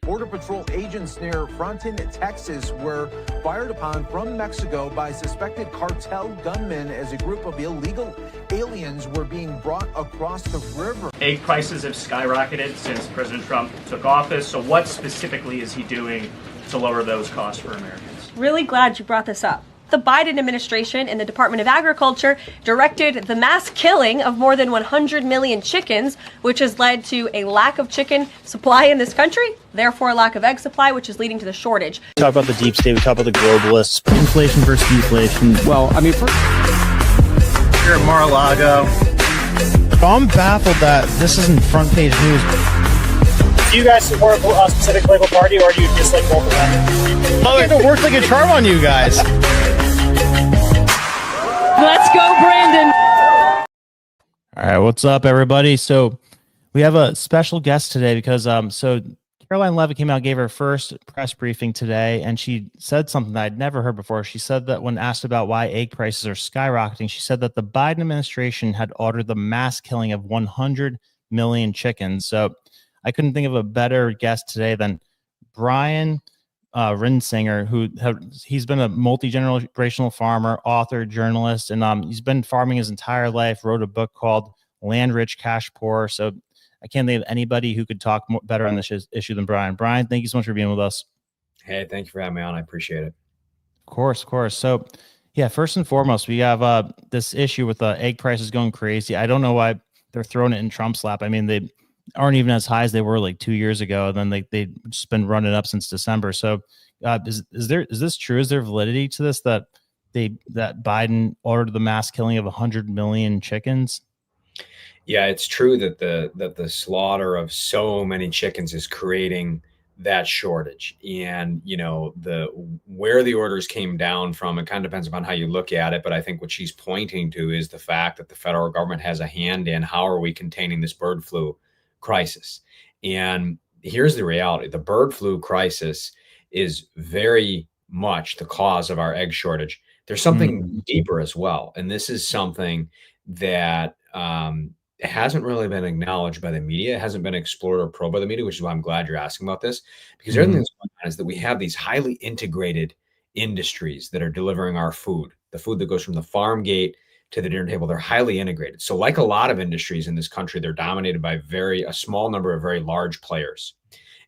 Border Patrol agents near Fronton, Texas, were fired upon from Mexico by suspected cartel gunmen as a group of illegal aliens were being brought across the river. Egg prices have skyrocketed since President Trump took office. So what specifically is he doing to lower those costs for Americans? Really glad you brought this up. The Biden administration and the Department of Agriculture directed the mass killing of more than 100 million chickens, which has led to a lack of chicken supply in this country, therefore a lack of egg supply, which is leading to the shortage. We talk about the deep state, we talk about the globalists, inflation versus deflation. Well, I mean, Here at Mar-a-Lago. I'm baffled that this isn't front page news. Do you guys support a specific political party, or do you dislike both of them? Oh, it worked like a charm on you guys. Let's go, Brandon. All right, what's up, everybody? So we have a special guest today because so Karoline Leavitt came out, gave her first press briefing today, and she said something that I'd never heard before. She said that when asked about why egg prices are skyrocketing, she said that the Biden administration had ordered the mass killing of 100 million chickens. So I couldn't think of a better guest today than Brian Rinsinger, he's been a multi-generational farmer, author, journalist, and he's been farming his entire life, wrote a book called Land Rich, Cash Poor. So I can't think of anybody who could talk better on this issue than Brian. Brian, thank you so much for being with us. hey, thank you for having me on. I appreciate it. Of course. So yeah, first and foremost, we have this issue with egg prices going crazy. I don't know why they're throwing it in Trump's lap. I mean, they aren't even as high as they were like 2 years ago. And then they've just been running up since December. So is this true? Is there validity to this that Biden ordered the mass killing of 100 million chickens? Yeah, it's true that the slaughter of so many chickens is creating that shortage. And where the orders came down from, it kind of depends upon how you look at it. But I think what she's pointing to is the fact that the federal government has a hand in how are we containing this bird flu crisis. And here's the reality. The bird flu crisis is very much the cause of our egg shortage. There's something deeper as well. And this is something that hasn't really been acknowledged by the media. It hasn't been explored or probed by the media, which is why I'm glad you're asking about this, because everything that's going on is that we have these highly integrated industries that are delivering our food, the food that goes from the farm gate to the dinner table. They're highly integrated. So like a lot of industries in this country, they're dominated by a small number of very large players.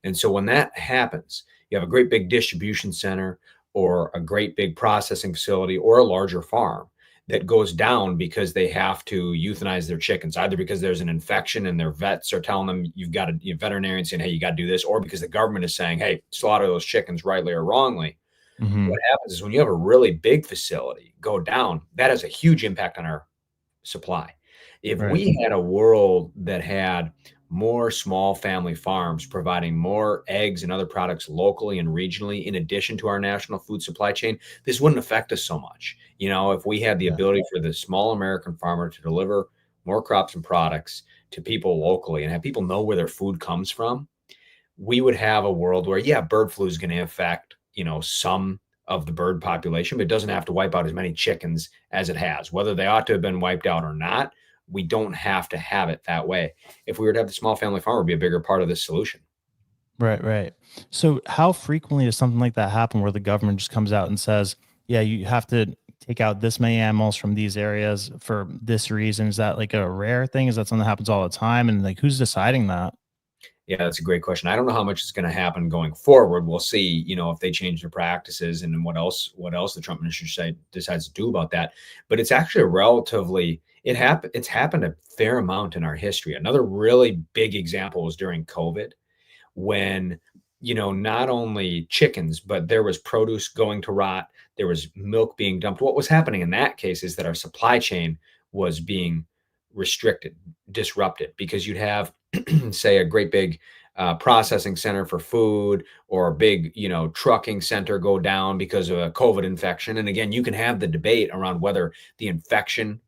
And so when that happens, you have a great big distribution center or a great big processing facility or a larger farm that goes down because they have to euthanize their chickens, either because there's an infection and their vets are telling them veterinarian saying, hey, you got to do this, or because the government is saying, hey, slaughter those chickens rightly or wrongly. What happens is when you have a really big facility go down, that has a huge impact on our supply. If we had a world that had more small family farms providing more eggs and other products locally and regionally, in addition to our national food supply chain, this wouldn't affect us so much. If we had the ability for the small American farmer to deliver more crops and products to people locally and have people know where their food comes from, we would have a world where, bird flu is going to affect, some of the bird population, but it doesn't have to wipe out as many chickens as it has. Whether they ought to have been wiped out or not, we don't have to have it that way. If we were to have the small family farmer be a bigger part of this solution. Right. So how frequently does something like that happen where the government just comes out and says, yeah, you have to take out this many animals from these areas for this reason? Is that like a rare thing? Is that something that happens all the time? And like, who's deciding that? Yeah, that's a great question. I don't know how much is going to happen going forward. We'll see, if they change their practices and what else the Trump administration decides to do about that. But it's actually it's happened a fair amount in our history. Another really big example was during COVID, when, not only chickens, but there was produce going to rot. There was milk being dumped. What was happening in that case is that our supply chain was being restricted, disrupted, because you'd have, say, a great big processing center for food or a big, trucking center go down because of a COVID infection. And again, you can have the debate around whether the infection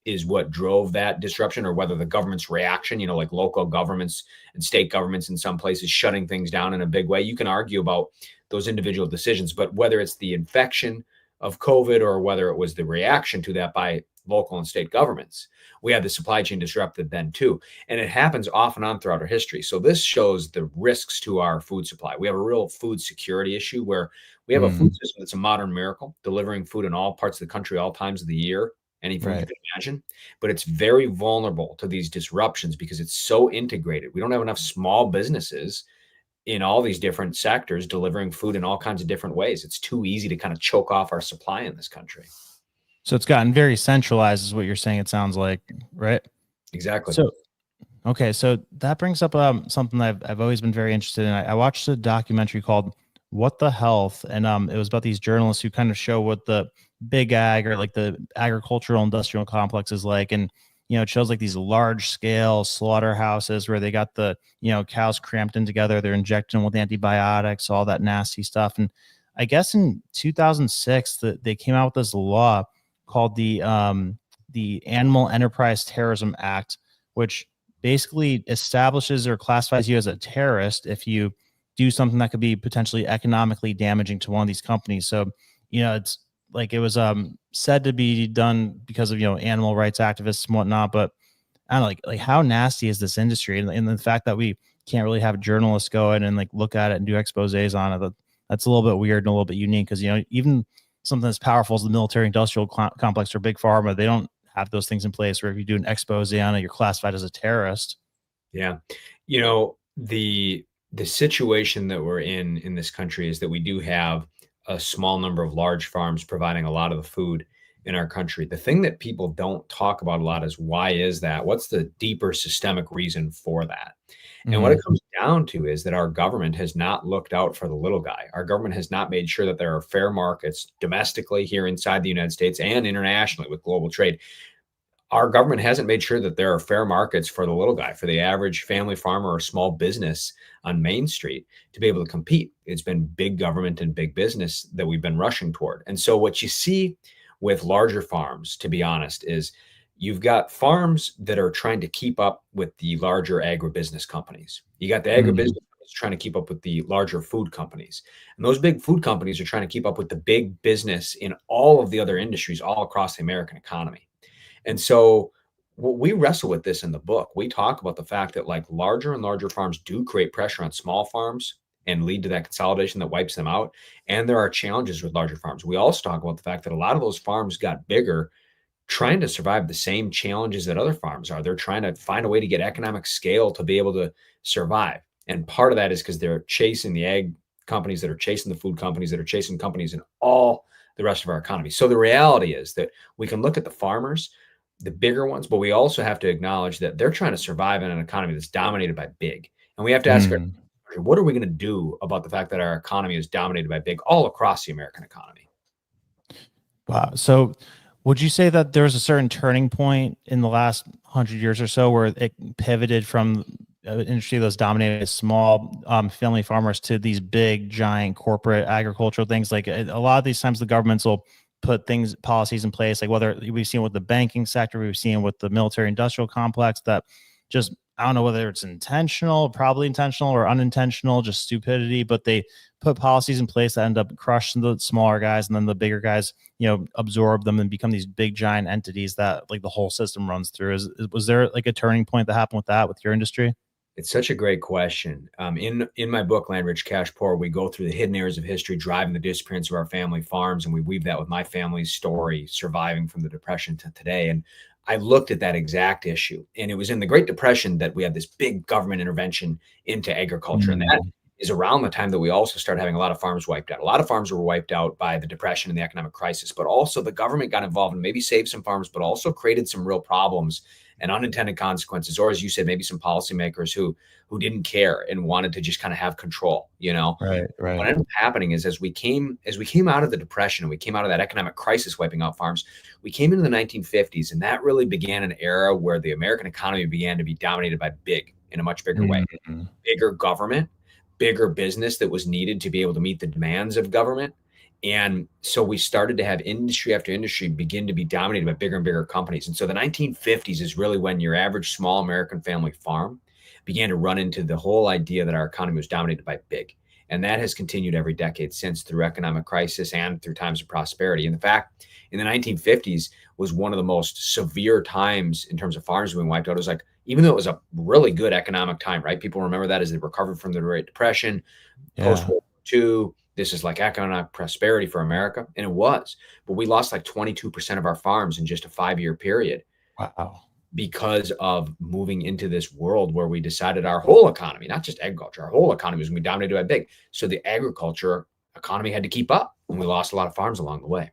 is what drove that disruption or whether the government's reaction, like local governments and state governments in some places shutting things down in a big way. You can argue about those individual decisions, but whether it's the infection of COVID or whether it was the reaction to that by local and state governments. We had the supply chain disrupted then too. And it happens off and on throughout our history. So this shows the risks to our food supply. We have a real food security issue where we have a food system that's a modern miracle, delivering food in all parts of the country, all times of the year, anything you can imagine. But it's very vulnerable to these disruptions because it's so integrated. We don't have enough small businesses in all these different sectors delivering food in all kinds of different ways. It's too easy to kind of choke off our supply in this country. So it's gotten very centralized is what you're saying. It sounds like, right? Exactly. So, okay. So that brings up something that I've always been very interested in. I watched a documentary called What the Health? And it was about these journalists who kind of show what the big ag or like the agricultural industrial complex is like. And, it shows like these large scale slaughterhouses where they got the, cows cramped in together. They're injecting them with antibiotics, all that nasty stuff. And I guess in 2006, they came out with this law called the Animal Enterprise Terrorism Act, which basically establishes or classifies you as a terrorist if you do something that could be potentially economically damaging to one of these companies. So, it's like it was said to be done because of, animal rights activists and whatnot. But I don't know, like how nasty is this industry? And the fact that we can't really have journalists go in and like look at it and do exposés on it, that's a little bit weird and a little bit unique because, even something as powerful as the military industrial complex or big pharma, they don't have those things in place where if you do an expose on it, you're classified as a terrorist. Yeah. The situation that we're in this country is that we do have a small number of large farms providing a lot of the food in our country. The thing that people don't talk about a lot is why is that? What's the deeper systemic reason for that? And what it comes down to is that our government has not looked out for the little guy. Our government has not made sure that there are fair markets domestically here inside the United States and internationally with global trade. Our government hasn't made sure that there are fair markets for the little guy, for the average family farmer or small business on Main Street to be able to compete. It's been big government and big business that we've been rushing toward. And so what you see with larger farms, to be honest, is you've got farms that are trying to keep up with the larger agribusiness companies. You got the agribusiness companies trying to keep up with the larger food companies. And those big food companies are trying to keep up with the big business in all of the other industries all across the American economy. And so we wrestle with this in the book. We talk about the fact that like larger and larger farms do create pressure on small farms and lead to that consolidation that wipes them out. And there are challenges with larger farms. We also talk about the fact that a lot of those farms got bigger trying to survive the same challenges that other farms are. They're trying to find a way to get economic scale to be able to survive. And part of that is because they're chasing the ag companies that are chasing the food companies that are chasing companies in all the rest of our economy. So the reality is that we can look at the farmers, the bigger ones, but we also have to acknowledge that they're trying to survive in an economy that's dominated by big. And we have to ask, what are we going to do about the fact that our economy is dominated by big all across the American economy? Wow. So would you say that there's a certain turning point in the last 100 years or so where it pivoted from an industry that was dominated by small family farmers to these big, giant corporate agricultural things? Like a lot of these times the governments will put policies in place, like whether we've seen with the banking sector, we've seen with the military industrial complex that just, I don't know whether it's intentional, probably intentional or unintentional, just stupidity, but they put policies in place that end up crushing the smaller guys, and then the bigger guys, absorb them and become these big giant entities that like the whole system runs through. Was there like a turning point that happened with that, with your industry? It's such a great question. In my book, Land Rich, Cash Poor, we go through the hidden areas of history driving the disappearance of our family farms, and we weave that with my family's story, surviving from the Depression to today. And I looked at that exact issue, and it was in the Great Depression that we had this big government intervention into agriculture. And that is around the time that we also started having a lot of farms wiped out. A lot of farms were wiped out by the Depression and the economic crisis, but also the government got involved and maybe saved some farms, but also created some real problems and unintended consequences, or as you said, maybe some policymakers who didn't care and wanted to just kind of have control, Right. What ended up happening is as we came out of the Depression and we came out of that economic crisis wiping out farms, we came into the 1950s, and that really began an era where the American economy began to be dominated by big in a much bigger way. Bigger government, bigger business that was needed to be able to meet the demands of government. And so we started to have industry after industry begin to be dominated by bigger and bigger companies. And so the 1950s is really when your average small American family farm began to run into the whole idea that our economy was dominated by big. And that has continued every decade since, through economic crisis and through times of prosperity. And in fact, in the 1950s was one of the most severe times in terms of farms being wiped out. It was like, even though it was a really good economic time, right? People remember that as they recovered from the Great Depression, post-World War II. This is like economic prosperity for America. And it was. But we lost like 22% of our farms in just a 5-year period. Wow. Because of moving into this world where we decided our whole economy, not just agriculture, our whole economy was going to be dominated by big. So the agriculture economy had to keep up, and we lost a lot of farms along the way.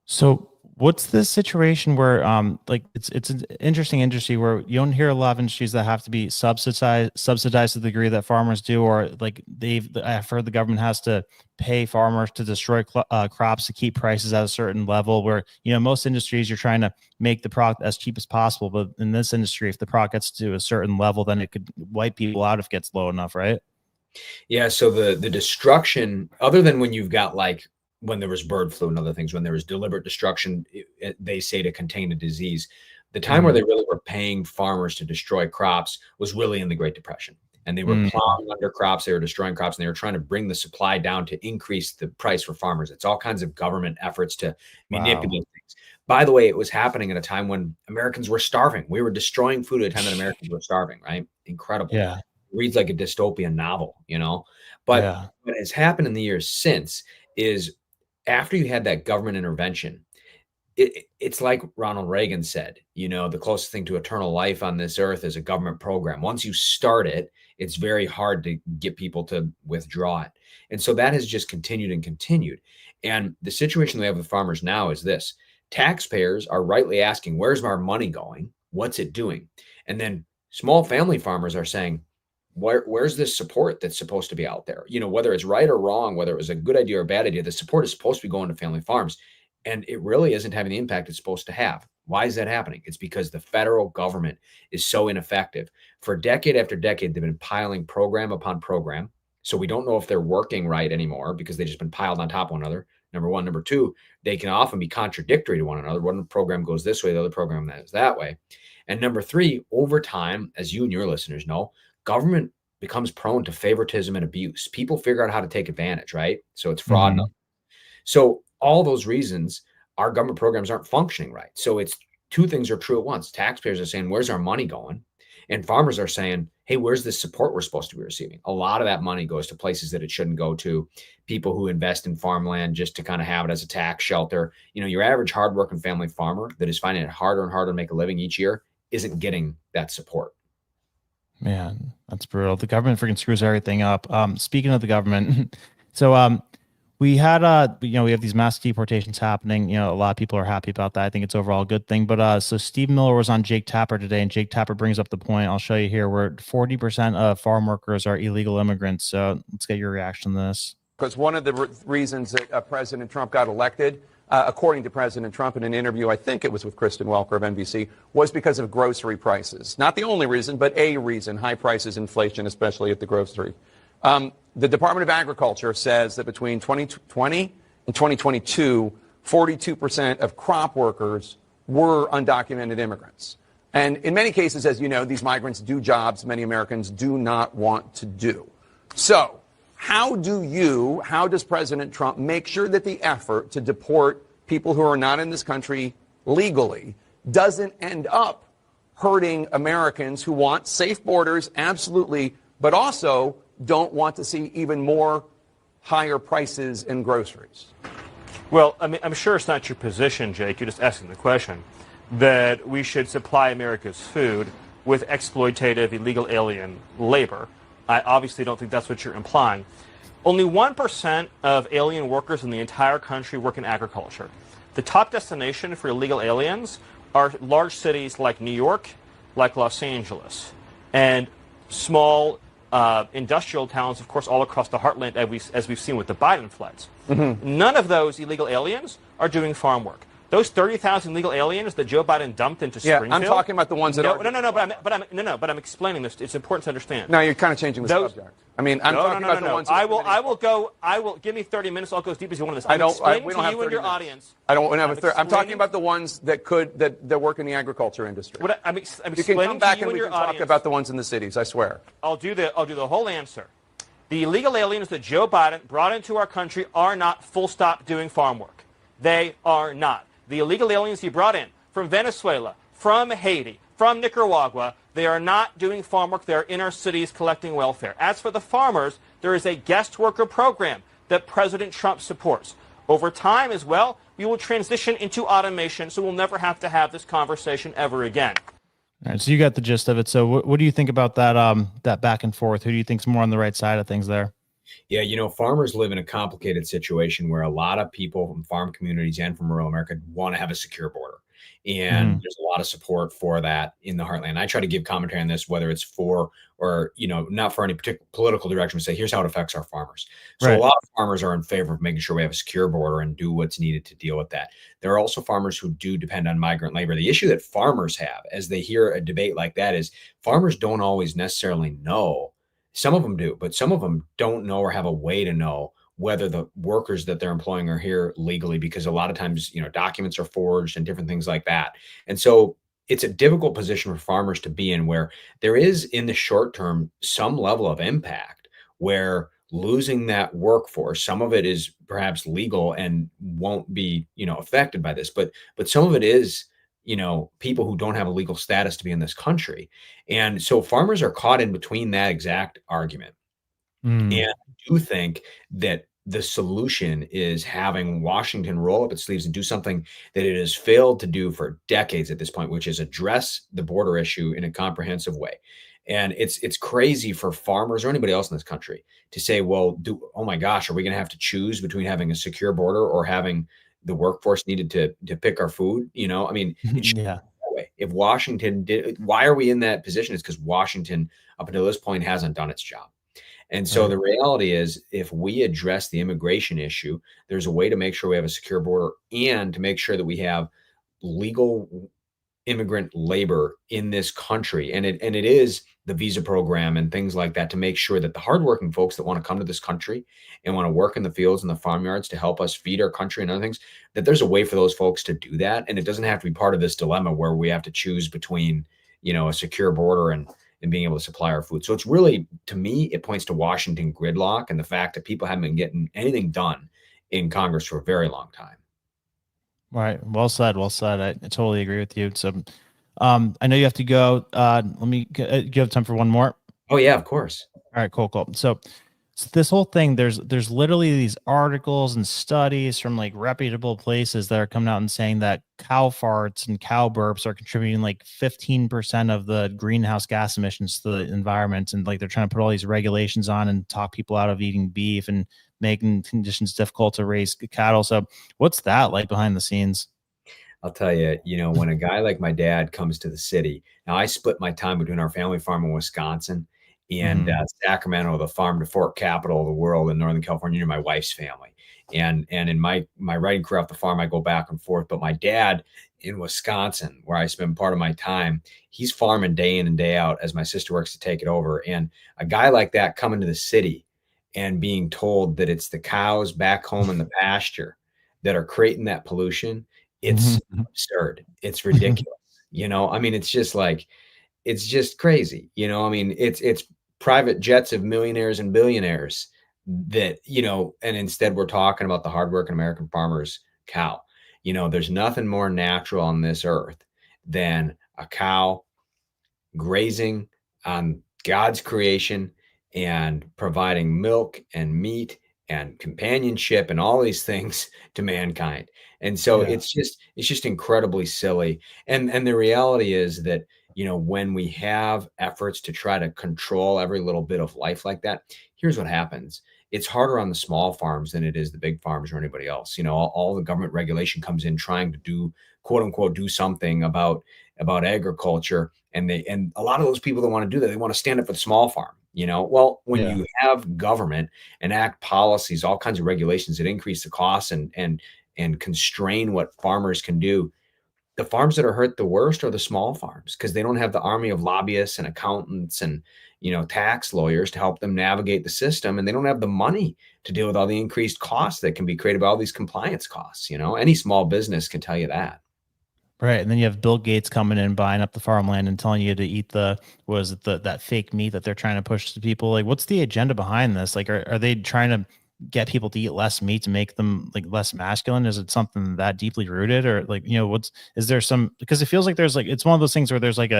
So what's this situation where like it's an interesting industry where you don't hear a lot of industries that have to be subsidized to the degree that farmers do, or like I've heard the government has to pay farmers to destroy crops to keep prices at a certain level, where, you know, most industries you're trying to make the product as cheap as possible, but in this industry, if the product gets to a certain level, then it could wipe people out if it gets low enough, right? Yeah, so the destruction, other than when you've got like when there was bird flu and other things, when there was deliberate destruction, they say to contain a disease. The time where they really were paying farmers to destroy crops was really in the Great Depression. And they were plowing under crops, they were destroying crops, and they were trying to bring the supply down to increase the price for farmers. It's all kinds of government efforts to manipulate things. By the way, it was happening at a time when Americans were starving. We were destroying food at a time that Americans were starving, right? Incredible. Yeah. It reads like a dystopian novel, you know? But what has happened in the years since is, after you had that government intervention, it's like Ronald Reagan said, you know, the closest thing to eternal life on this earth is a government program. Once you start it, it's very hard to get people to withdraw it. And so that has just continued and continued. And the situation we have with farmers now is this: taxpayers are rightly asking, where's our money going? What's it doing? And then small family farmers are saying, where's this support that's supposed to be out there? You know, whether it's right or wrong, whether it was a good idea or a bad idea, the support is supposed to be going to family farms. And it really isn't having the impact it's supposed to have. Why is that happening? It's because the federal government is so ineffective. For decade after decade, they've been piling program upon program. So we don't know if they're working right anymore because they've just been piled on top of one another. Number one. Number two, they can often be contradictory to one another. One program goes this way, the other program is that way. And number three, over time, as you and your listeners know, government becomes prone to favoritism and abuse. People figure out how to take advantage, right? So it's fraud. So all those reasons, our government programs aren't functioning right. So it's two things are true at once. Taxpayers are saying, where's our money going? And farmers are saying, hey, where's the support we're supposed to be receiving? A lot of that money goes to places that it shouldn't go to. People who invest in farmland just to kind of have it as a tax shelter. You know, your average hardworking family farmer that is finding it harder and harder to make a living each year isn't getting that support. Man, that's brutal. The government freaking screws everything up. Speaking of the government, so we had we have these mass deportations happening. You know, a lot of people are happy about that. I think it's overall a good thing. But so Steve Miller was on Jake Tapper today, and Jake Tapper brings up the point. I'll show you here where 40% of farm workers are illegal immigrants. So let's get your reaction to this. Because one of the reasons that President Trump got elected, according to President Trump in an interview, I think it was with Kristen Welker of NBC, was because of grocery prices. Not the only reason, but a reason: high prices, inflation, especially at the grocery. The Department of Agriculture says that between 2020 and 2022, 42% of crop workers were undocumented immigrants. And in many cases, as you know, these migrants do jobs many Americans do not want to do. So how does President Trump make sure that the effort to deport people who are not in this country legally doesn't end up hurting Americans who want safe borders, absolutely, but also don't want to see even more higher prices in groceries? Well, I mean, I'm sure it's not your position, Jake, you're just asking the question, that we should supply America's food with exploitative illegal alien labor. I obviously don't think that's what you're implying. Only 1% of alien workers in the entire country work in agriculture. The top destination for illegal aliens are large cities like New York, like Los Angeles, and small industrial towns, of course, all across the heartland, as we've seen with the Biden floods. None of those illegal aliens are doing farm work. Those 30,000 illegal aliens that Joe Biden dumped into Springfield. I'm talking about the ones that are. But I'm explaining this. It's important to understand. No, you're kind of changing the subject. I mean, I'm talking about the ones. I will give me 30 minutes. I'll go as deep as you want on this. We don't have 30 your minutes. Audience. I don't have a third. I'm talking about the ones that work in the agriculture industry. I'm you can come back and we can talk about the ones in the cities. I swear. I'll do the whole answer. The illegal aliens that Joe Biden brought into our country are not full stop doing farm work. They are not. The illegal aliens he brought in from Venezuela, from Haiti, from Nicaragua, they are not doing farm work. They're in our cities collecting welfare. As for the farmers, there is a guest worker program that President Trump supports. Over time as well, we will transition into automation, so we'll never have to have this conversation ever again. All right, so you got the gist of it. So what do you think about that that back and forth? Who do you think's more on the right side of things there? Yeah, farmers live in a complicated situation where a lot of people from farm communities and from rural America want to have a secure border. And there's a lot of support for that in the heartland. I try to give commentary on this, whether it's for or, not for any particular political direction, but say, here's how it affects our farmers. So a lot of farmers are in favor of making sure we have a secure border and do what's needed to deal with that. There are also farmers who do depend on migrant labor. The issue that farmers have as they hear a debate like that is farmers don't always necessarily know. Some of them do, but some of them don't know or have a way to know whether the workers that they're employing are here legally, because a lot of times, documents are forged and different things like that. And so it's a difficult position for farmers to be in, where there is in the short term some level of impact where losing that workforce, some of it is perhaps legal and won't be, affected by this, but some of it is, people who don't have a legal status to be in this country. And so farmers are caught in between that exact argument. And I do think that the solution is having Washington roll up its sleeves and do something that it has failed to do for decades at this point, which is address the border issue in a comprehensive way. And it's crazy for farmers or anybody else in this country to say, well, oh my gosh, are we going to have to choose between having a secure border or having the workforce needed to pick our food? It should be that way. If Washington did, why are we in that position? It's because Washington up until this point hasn't done its job. And so the reality is, if we address the immigration issue, there's a way to make sure we have a secure border and to make sure that we have legal immigrant labor in this country. And it is the visa program and things like that to make sure that the hardworking folks that want to come to this country and want to work in the fields and the farmyards to help us feed our country and other things, that there's a way for those folks to do that. And it doesn't have to be part of this dilemma where we have to choose between, a secure border and being able to supply our food. So it's really, to me, it points to Washington gridlock and the fact that people haven't been getting anything done in Congress for a very long time. Right. Well said. Well said. I totally agree with you. So I know you have to go. Let me give time for one more. Oh yeah, of course. All right, cool. So this whole thing, there's literally these articles and studies from like reputable places that are coming out and saying that cow farts and cow burps are contributing like 15% of the greenhouse gas emissions to the environment. And like, they're trying to put all these regulations on and talk people out of eating beef and making conditions difficult to raise cattle. So what's that like behind the scenes? I'll tell you, when a guy like my dad comes to the city, now I split my time between our family farm in Wisconsin and Sacramento, the farm to fork capital of the world in Northern California, near my wife's family. And in my writing career off the farm, I go back and forth. But my dad in Wisconsin, where I spend part of my time, he's farming day in and day out as my sister works to take it over. And a guy like that coming to the city and being told that it's the cows back home in the pasture that are creating that pollution, it's absurd. It's ridiculous. It's just like, it's just crazy. It's private jets of millionaires and billionaires that, and instead we're talking about the hardworking American farmer's cow. There's nothing more natural on this earth than a cow grazing on God's creation and providing milk and meat and companionship and all these things to mankind. And so it's just incredibly silly. And the reality is that, when we have efforts to try to control every little bit of life like that, here's what happens. It's harder on the small farms than it is the big farms or anybody else. All the government regulation comes in trying to do, quote unquote, do something about agriculture. And a lot of those people that want to do that, they want to stand up for the small farm. Well, when you have government enact policies, all kinds of regulations that increase the costs and constrain what farmers can do, the farms that are hurt the worst are the small farms, because they don't have the army of lobbyists and accountants and, tax lawyers to help them navigate the system. And they don't have the money to deal with all the increased costs that can be created by all these compliance costs. Any small business can tell you that. Right, and then you have Bill Gates coming in, buying up the farmland and telling you to eat that fake meat that they're trying to push to people. Like, what's the agenda behind this? Like, are they trying to get people to eat less meat to make them like less masculine? Is it something that deeply rooted, or like, is there some, because it feels like there's like, it's one of those things where there's like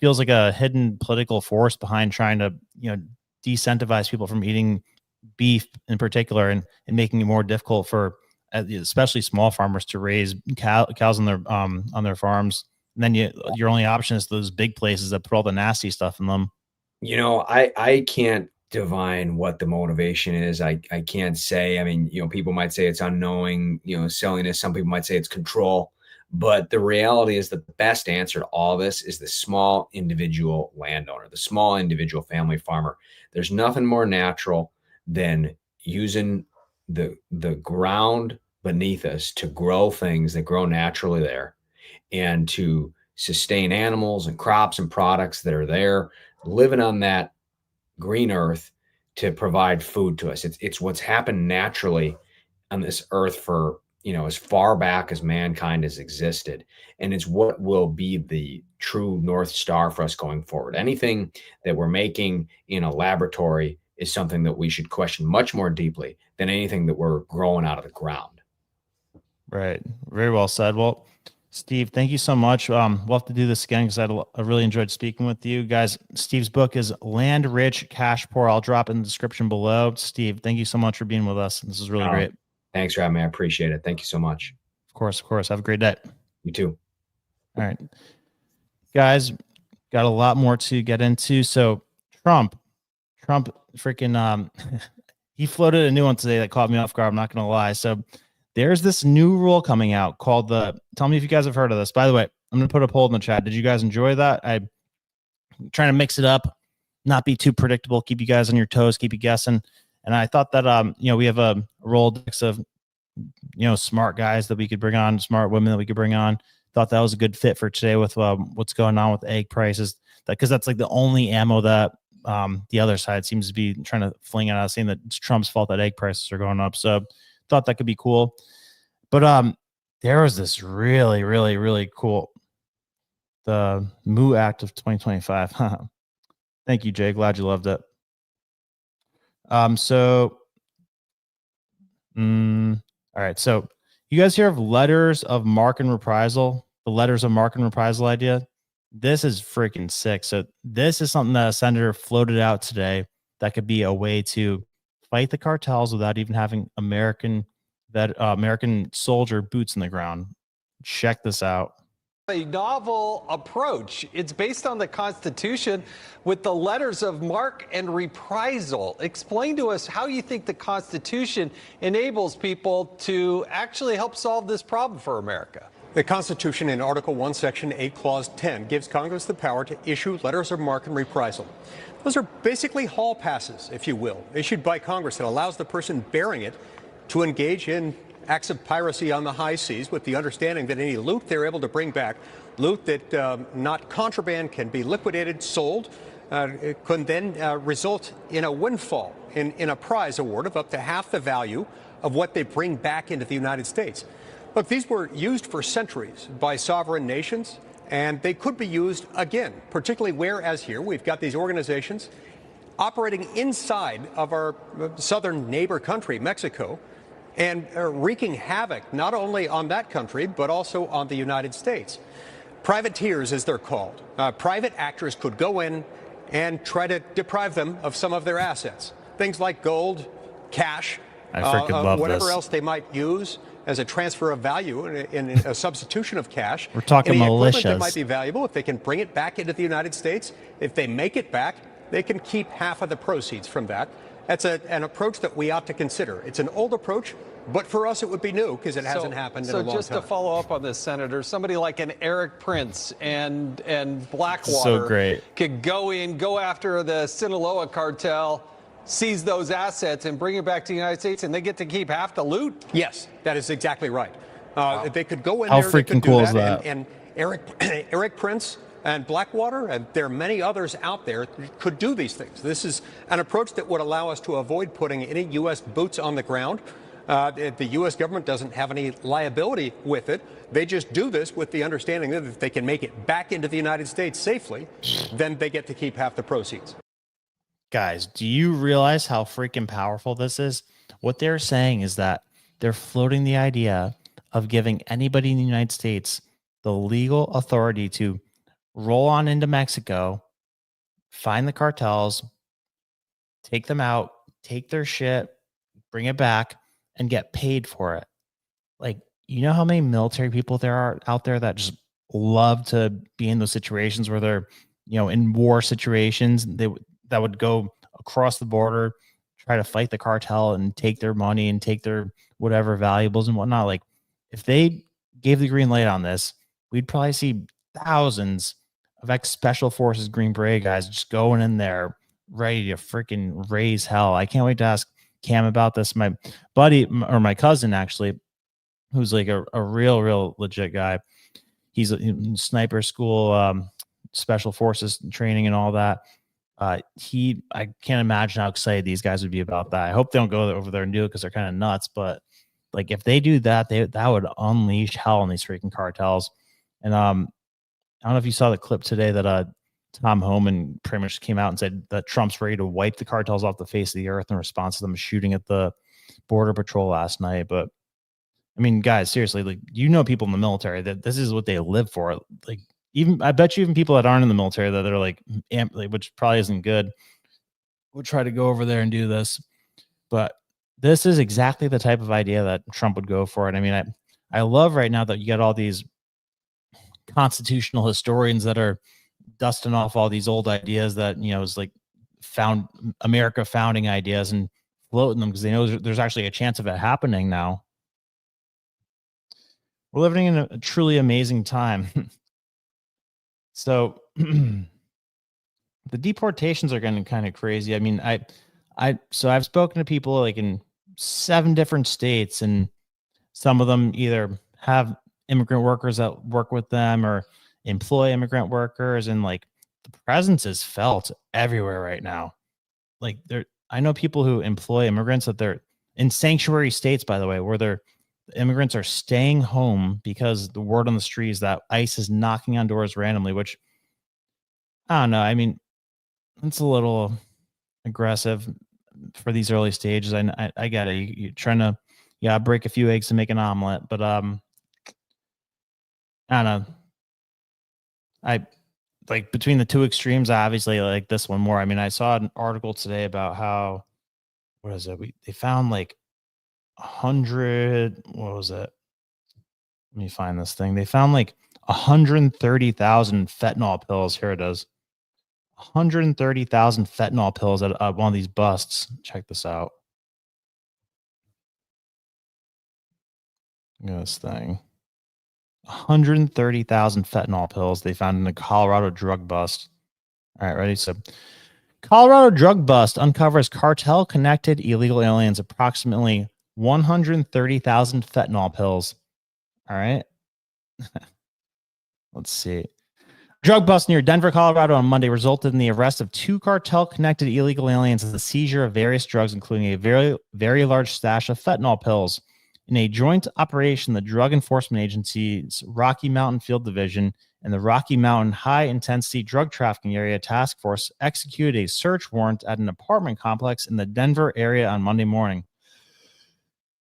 feels like a hidden political force behind trying to, decentivize people from eating beef in particular, and making it more difficult for especially small farmers to raise cows on their farms. And then your only option is those big places that put all the nasty stuff in them. I can't divine what the motivation is. I can't say. I mean, people might say it's unknowing, silliness. Some people might say it's control. But the reality is that the best answer to all this is the small individual landowner, the small individual family farmer. There's nothing more natural than using the ground beneath us to grow things that grow naturally there, and to sustain animals and crops and products that are there, living on that green earth to provide food to us. It's what's happened naturally on this earth for, as far back as mankind has existed. And it's what will be the true North Star for us going forward. Anything that we're making in a laboratory is something that we should question much more deeply than anything that we're growing out of the ground. Right. Very well said. Well, Steve, thank you so much. We'll have to do this again because I really enjoyed speaking with you guys. Steve's book is Land Rich, Cash Poor. I'll drop in the description below. Steve, thank you so much for being with us. This is really great. Thanks for having me. I appreciate it. Thank you so much. Of course. Have a great day. You too. All right. Guys, got a lot more to get into. So Trump freaking, he floated a new one today that caught me off guard. I'm not going to lie. So there's this new rule coming out called tell me if you guys have heard of this. By the way, I'm going to put a poll in the chat. Did you guys enjoy that? I'm trying to mix it up, not be too predictable, keep you guys on your toes, keep you guessing. And I thought that, we have a Rolodex of, smart guys that we could bring on, smart women that we could bring on. Thought that was a good fit for today with what's going on with egg prices, because that's like the only ammo that the other side seems to be trying to fling out, saying that it's Trump's fault that egg prices are going up. So thought that could be cool. But there was this really, really, really cool, the MOO Act of 2025. Thank you, Jay. Glad you loved it. All right. So you guys hear of letters of marque and reprisal? The letters of marque and reprisal idea? This is freaking sick. So this is something that a senator floated out today that could be a way to fight the cartels without even having American soldier boots in the ground. Check this out. A novel approach. It's based on the Constitution with the letters of marque and reprisal. Explain to us how you think the Constitution enables people to actually help solve this problem for America. The Constitution in Article 1, Section 8, Clause 10 gives Congress the power to issue letters of marque and reprisal. Those are basically hall passes, if you will, issued by Congress that allows the person bearing it to engage in acts of piracy on the high seas, with the understanding that any loot they're able to bring back, loot that not contraband, can be liquidated, sold, it could then result in a windfall, in a prize award of up to half the value of what they bring back into the United States. Look, these were used for centuries by sovereign nations, and they could be used again, particularly whereas here we've got these organizations operating inside of our southern neighbor country, Mexico, and wreaking havoc not only on that country, but also on the United States. Privateers, as they're called. Private actors could go in and try to deprive them of some of their assets. Things like gold, cash, I freaking love whatever this. else they might use as a transfer of value in a substitution of cash. We're talking Any equipment militias. that might be valuable, if they can bring it back into the United States, if they make it back, they can keep half of the proceeds from that. That's an approach that we ought to consider. It's an old approach, but for us it would be new because it hasn't happened in a long time. So just to follow up on this, Senator, somebody like an Eric Prince and Blackwater So great. could go after the Sinaloa cartel, seize those assets and bring it back to the United States, and they get to keep half the loot? Yes, that is exactly right. They could go in How there, they could freaking cool do is that? And Eric Prince and Blackwater, and there are many others out there that could do these things. This is an approach that would allow us to avoid putting any U.S. boots on the ground The U.S. government doesn't have any liability with it. They just do this with the understanding that if they can make it back into the United States safely, then they get to keep half the proceeds. Guys, do you realize how freaking powerful this is? What they're saying is that they're floating the idea of giving anybody in the United States the legal authority to roll on into Mexico, find the cartels, take them out, take their shit, bring it back, and get paid for it. Like, you know how many military people there are out there that just love to be in those situations where they're, in war situations, that would go across the border, try to fight the cartel and take their money and take their whatever valuables and whatnot. Like, if they gave the green light on this, we'd probably see thousands of ex-special forces Green Beret guys just going in there ready to freaking raise hell. I can't wait to ask Cam about this. My buddy, or my cousin actually, who's like a real legit guy. He's in sniper school, special forces training and all that. I can't imagine how excited these guys would be about that. I hope they don't go over there and do it because they're kind of nuts. But like, if they do that, that would unleash hell on these freaking cartels. And I don't know if you saw the clip today that Tom Homan pretty much came out and said that Trump's ready to wipe the cartels off the face of the earth in response to them shooting at the Border Patrol last night. But I mean, guys, seriously, like, people in the military that this is what they live for. Like, I bet you even people that aren't in the military that are like, which probably isn't good, would try to go over there and do this. But this is exactly the type of idea that Trump would go for it. I mean, I love right now that you got all these constitutional historians that are dusting off all these old ideas that, is like America founding ideas and floating them because they know there's actually a chance of it happening now. We're living in a truly amazing time. So the deportations are getting kind of crazy. I mean, so I've spoken to people like in 7 different states, and some of them either have immigrant workers that work with them or employ immigrant workers, and like the presence is felt everywhere right now. Like, I know people who employ immigrants that they're in sanctuary states, by the way, where the immigrants are staying home because the word on the street is that ICE is knocking on doors randomly, which I don't know. I mean, it's a little aggressive for these early stages. I get it. You're trying to, break a few eggs to make an omelet, but I don't know. I like between the two extremes, I obviously like this one more. I mean, I saw an article today about how, what is it? They found like 100, what was it? Let me find this thing. They found like 130,000 fentanyl pills. Here it is. 130,000 fentanyl pills at one of these busts. Check this out. Look at this thing. 130,000 fentanyl pills they found in a Colorado drug bust. All right, ready? So, Colorado drug bust uncovers cartel-connected illegal aliens, approximately 130,000 fentanyl pills. All right. Let's see. Drug bust near Denver, Colorado on Monday resulted in the arrest of 2 cartel-connected illegal aliens and the seizure of various drugs, including a very, very large stash of fentanyl pills. In a joint operation, the Drug Enforcement Agency's Rocky Mountain Field Division and the Rocky Mountain High-Intensity Drug Trafficking Area Task Force executed a search warrant at an apartment complex in the Denver area on Monday morning.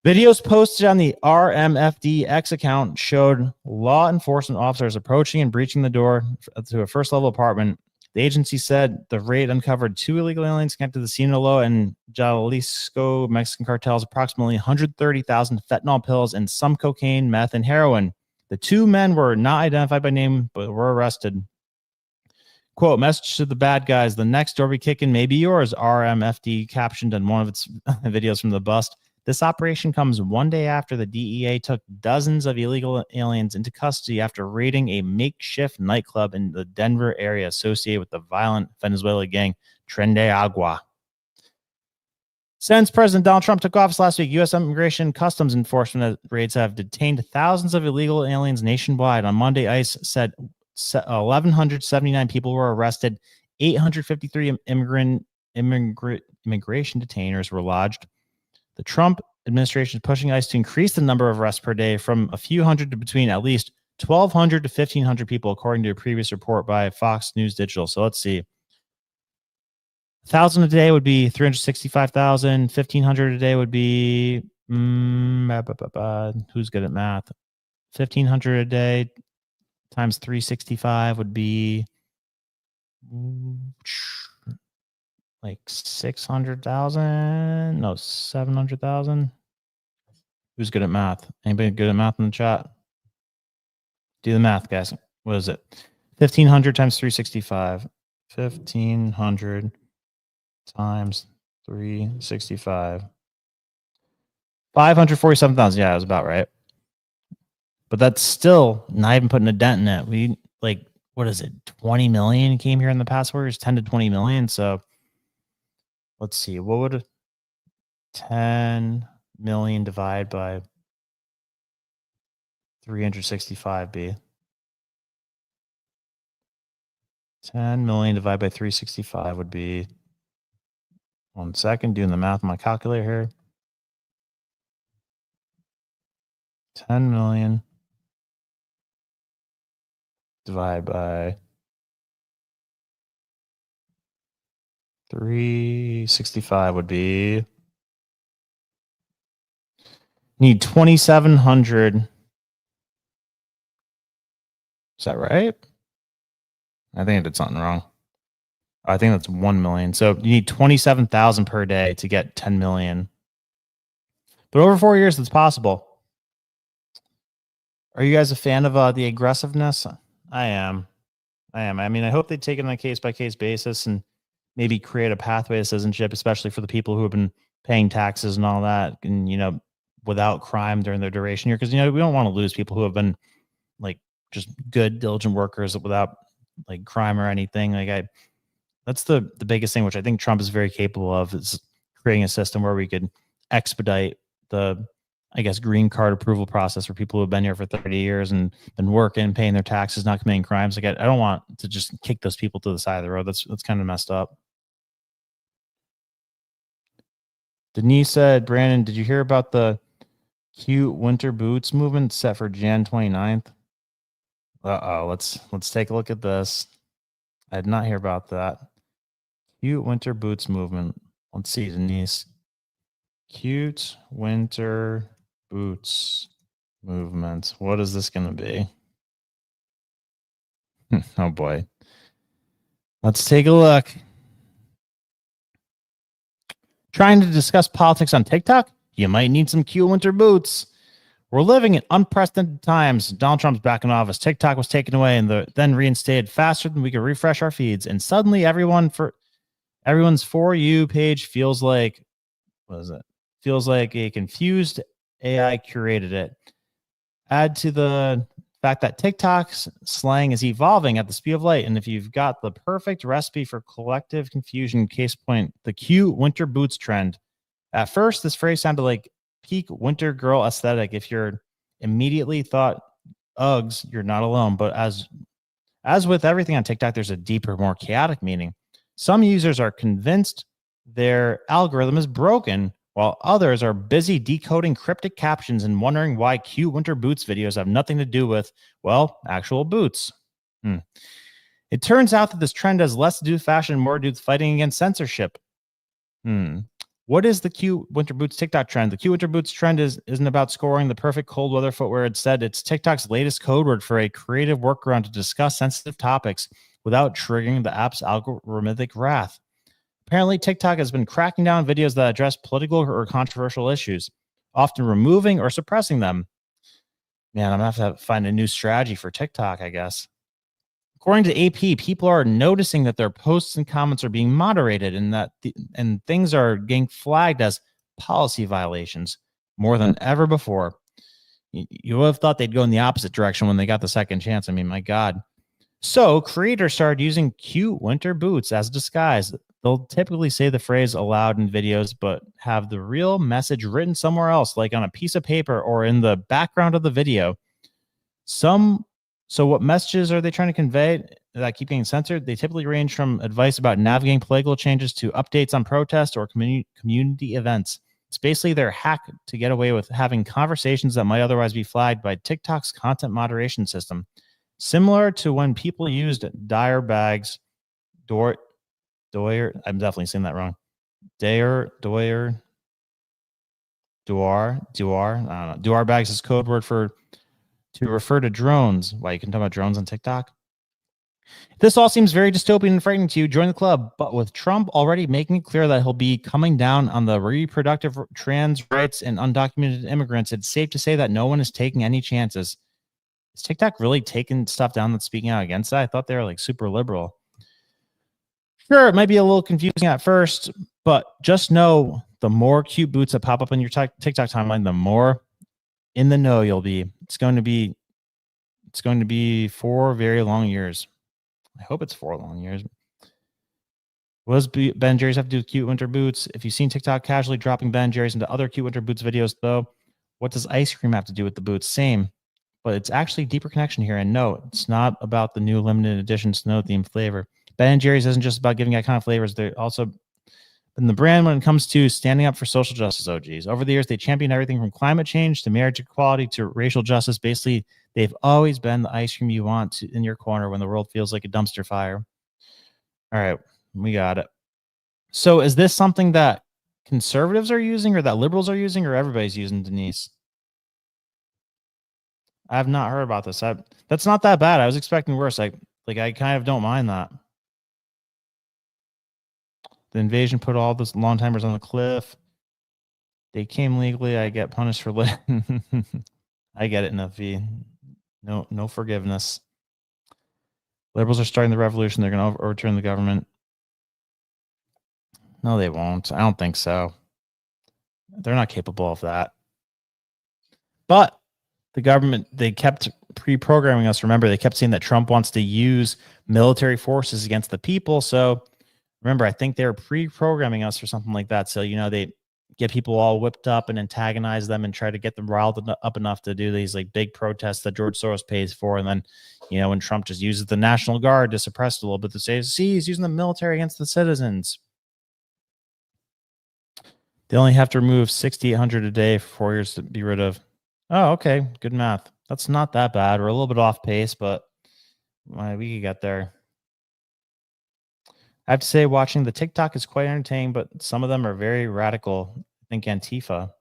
Videos posted on the RMFD X account showed law enforcement officers approaching and breaching the door to a first-level apartment. The agency said the raid uncovered 2 illegal aliens connected to the Sinaloa and Jalisco Mexican cartels, approximately 130,000 fentanyl pills, and some cocaine, meth, and heroin. The 2 men were not identified by name, but were arrested. Quote, message to the bad guys, the next door we kick in may be yours, RMFD captioned in one of its videos from the bust. This operation comes one day after the DEA took dozens of illegal aliens into custody after raiding a makeshift nightclub in the Denver area associated with the violent Venezuela gang Tren de Agua. Since President Donald Trump took office last week, U.S. Immigration and Customs Enforcement raids have detained thousands of illegal aliens nationwide. On Monday, ICE said 1,179 people were arrested. 853 immigration detainers were lodged. The Trump administration is pushing ICE to increase the number of arrests per day from a few hundred to between at least 1,200 to 1,500 people, according to a previous report by Fox News Digital. So let's see. 1,000 a day would be 365,000. 1,500 a day would be who's good at math? 1,500 a day times 365 would be like 600,000. No, 700,000. Who's good at math? Anybody good at math in the chat? Do the math, guys. What is it? 1,500 times 365. 1,500 times 365. 547,000. Yeah, I was about right. But that's still not even putting a dent in it. We like, what is it? 20 million came here in the past years, 10 to 20 million. So let's see. What would 10 million divided by 365 be? 10 million divided by 365 would be, 1 second, doing the math on my calculator here. 10 million divided by 365 would be, need 2,700. Is that right? I think I did something wrong. I think that's 1 million. So you need 27,000 per day to get 10 million. But over 4 years, it's possible. Are you guys a fan of the aggressiveness? I am. I mean, I hope they take it on a case-by-case basis and maybe create a pathway to citizenship, especially for the people who have been paying taxes and all that, and, you know, without crime during their duration here. Because, you know, we don't want to lose people who have been, like, just good, diligent workers without, like, crime or anything. Like, that's the biggest thing, which I think Trump is very capable of, is creating a system where we could expedite the, I guess, green card approval process for people who have been here for 30 years and been working, paying their taxes, not committing crimes. Like, I don't want to just kick those people to the side of the road. That's kind of messed up. Denise said, Brandon, did you hear about the cute winter boots movement set for Jan 29th? Uh-oh, let's take a look at this. I did not hear about that. Cute winter boots movement. Let's see, Denise. Cute winter boots movement. What is this going to be? Oh boy. Let's take a look. Trying to discuss politics on TikTok? You might need some cute winter boots. We're living in unprecedented times. Donald Trump's back in office. TikTok was taken away and then reinstated faster than we could refresh our feeds. And suddenly everyone's For You page feels like, what is it? Feels like a confused AI curated it. Add to the fact that TikTok's slang is evolving at the speed of light. And if you've got the perfect recipe for collective confusion, case point, the cute winter boots trend. At first, this phrase sounded like peak winter girl aesthetic. If you're immediately thought Uggs, you're not alone. But as with everything on TikTok, there's a deeper, more chaotic meaning. Some users are convinced their algorithm is broken, while others are busy decoding cryptic captions and wondering why cute winter boots videos have nothing to do with, well, actual boots. It turns out that this trend has less to do with fashion and more to do with fighting against censorship. What is the cute winter boots TikTok trend? The cute winter boots trend isn't about scoring the perfect cold weather footwear. Instead, it's TikTok's latest code word for a creative workaround to discuss sensitive topics without triggering the app's algorithmic wrath. Apparently, TikTok has been cracking down videos that address political or controversial issues, often removing or suppressing them. Man, I'm going to have to find a new strategy for TikTok, I guess. According to AP, people are noticing that their posts and comments are being moderated and that things are getting flagged as policy violations more than ever before. You would have thought they'd go in the opposite direction when they got the second chance. I mean, my God. So creators started using cute winter boots as a disguise. They'll typically say the phrase aloud in videos, but have the real message written somewhere else, like on a piece of paper or in the background of the video. So what messages are they trying to convey that keep getting censored? They typically range from advice about navigating political changes to updates on protests or community events. It's basically their hack to get away with having conversations that might otherwise be flagged by TikTok's content moderation system, similar to when people used Dyer bags, Doyer. I'm definitely saying that wrong. Doyer. I don't know. Duar bags is code word to refer to drones. Why, you can talk about drones on TikTok? This all seems very dystopian and frightening to you. Join the club. But with Trump already making it clear that he'll be coming down on the reproductive trans rights and undocumented immigrants, it's safe to say that no one is taking any chances. Is TikTok really taking stuff down that's speaking out against that? I thought they were like super liberal. Sure, it might be a little confusing at first, but just know the more cute boots that pop up in your TikTok timeline, the more in the know you'll be. It's going to be 4 very long years. I hope it's 4 long years. What does Ben Jerry's have to do with cute winter boots? If you've seen TikTok casually dropping Ben Jerry's into other cute winter boots videos, though, what does ice cream have to do with the boots? Same, but it's actually a deeper connection here. And no, it's not about the new limited edition snow-themed flavor. Ben Jerry's isn't just about giving iconic flavors. They're also in the brand when it comes to standing up for social justice. Oh, geez. Over the years, they championed everything from climate change to marriage equality to racial justice. Basically, they've always been the ice cream you want in your corner when the world feels like a dumpster fire. All right, we got it. So is this something that conservatives are using or that liberals are using or everybody's using, Denise? I have not heard about this. That's not that bad. I was expecting worse. I kind of don't mind that. The invasion put all those lawn timers on the cliff. They came legally. I get punished for I get it, Nafi. No forgiveness. Liberals are starting the revolution. They're going to overturn the government. No, they won't. I don't think so. They're not capable of that. But the government, they kept pre-programming us. Remember, they kept saying that Trump wants to use military forces against the people. So remember, I think they were pre-programming us or something like that. So, they get people all whipped up and antagonize them and try to get them riled up enough to do these like big protests that George Soros pays for. And then, when Trump just uses the National Guard to suppress it a little bit to say, see, he's using the military against the citizens. They only have to remove 6,800 a day for 4 years to be rid of. Oh, okay. Good math. That's not that bad. We're a little bit off pace, but we could get there. I have to say, watching the TikTok is quite entertaining, but some of them are very radical. I think Antifa.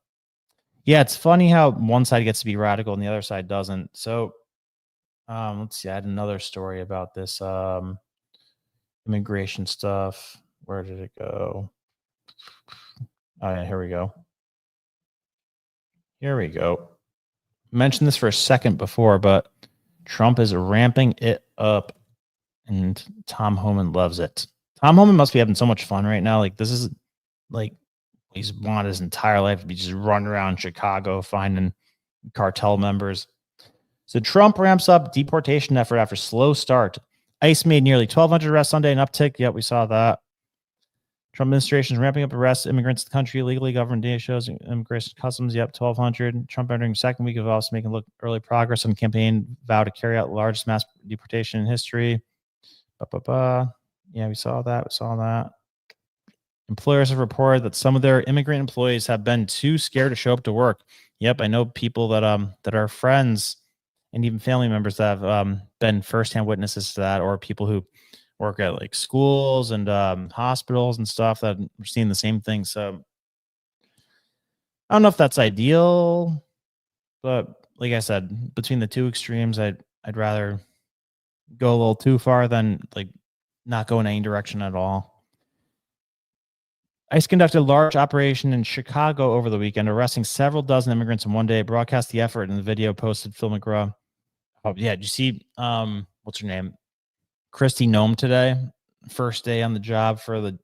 Yeah, it's funny how one side gets to be radical and the other side doesn't. So let's see. I had another story about this immigration stuff. Where did it go? Oh, yeah, here we go. Mentioned this for a second before, but Trump is ramping it up, and Tom Homan loves it. Tom Homan must be having so much fun right now. Like, this is like he's wanted his entire life to be just running around Chicago finding cartel members. So Trump ramps up deportation effort after slow start. ICE made nearly 1,200 arrests Sunday, an uptick. Yep, we saw that. Trump administration is ramping up arrests immigrants to the country illegally. Government data shows immigration customs. Yep, 1,200. Trump entering second week of office, making look early progress on campaign vow to carry out the largest mass deportation in history. Yeah, we saw that. Employers have reported that some of their immigrant employees have been too scared to show up to work. Yep, I know people that are friends and even family members that have been firsthand witnesses to that, or people who work at like schools and hospitals and stuff that are seeing the same thing. So I don't know if that's ideal, but like I said, between the two extremes, I'd rather go a little too far than like not go in any direction at all. ICE conducted a large operation in Chicago over the weekend, arresting several dozen immigrants in one day. Broadcast the effort in the video posted Phil McGraw. Oh yeah, did you see what's her name? Kristi Noem today, first day on the job for the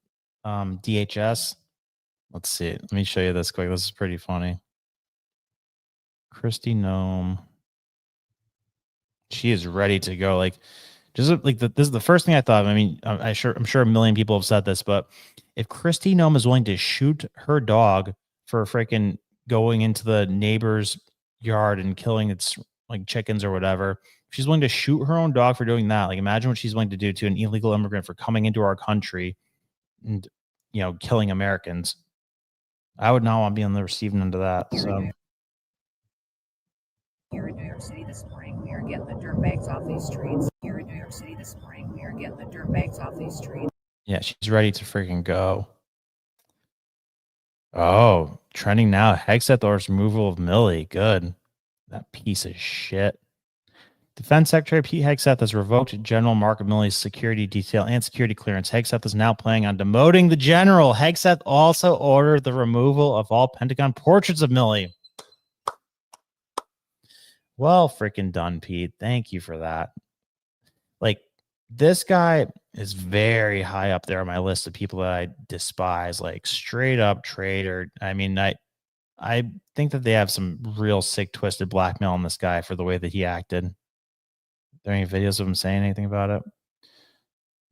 DHS. Let's see. Let me show you this quick. This is pretty funny. Kristi Noem. She is ready to go. Like, just like this is the first thing I thought of. I mean, I'm sure a million people have said this, but if Kristi Noem is willing to shoot her dog for freaking going into the neighbor's yard and killing its like chickens or whatever, if she's willing to shoot her own dog for doing that, like imagine what she's willing to do to an illegal immigrant for coming into our country and killing Americans. I would not want to be on the receiving end of that. So Here in New York City this morning, we are getting the dirt bags off these streets. Here in New York City this morning, we are getting the dirt bags off these streets. yeah, she's ready to freaking go. Oh, trending now. Hegseth orders removal of Milley. Good. That piece of shit. Defense Secretary Pete Hegseth has revoked General Mark Milley's security detail and security clearance. Hegseth is now planning on demoting the general. Hegseth also ordered the removal of all Pentagon portraits of Milley. Well, freaking done, Pete. Thank you for that. Like, this guy is very high up there on my list of people that I despise, like straight up traitor. I mean, I think that they have some real sick, twisted blackmail on this guy for the way that he acted. Are there any videos of him saying anything about it?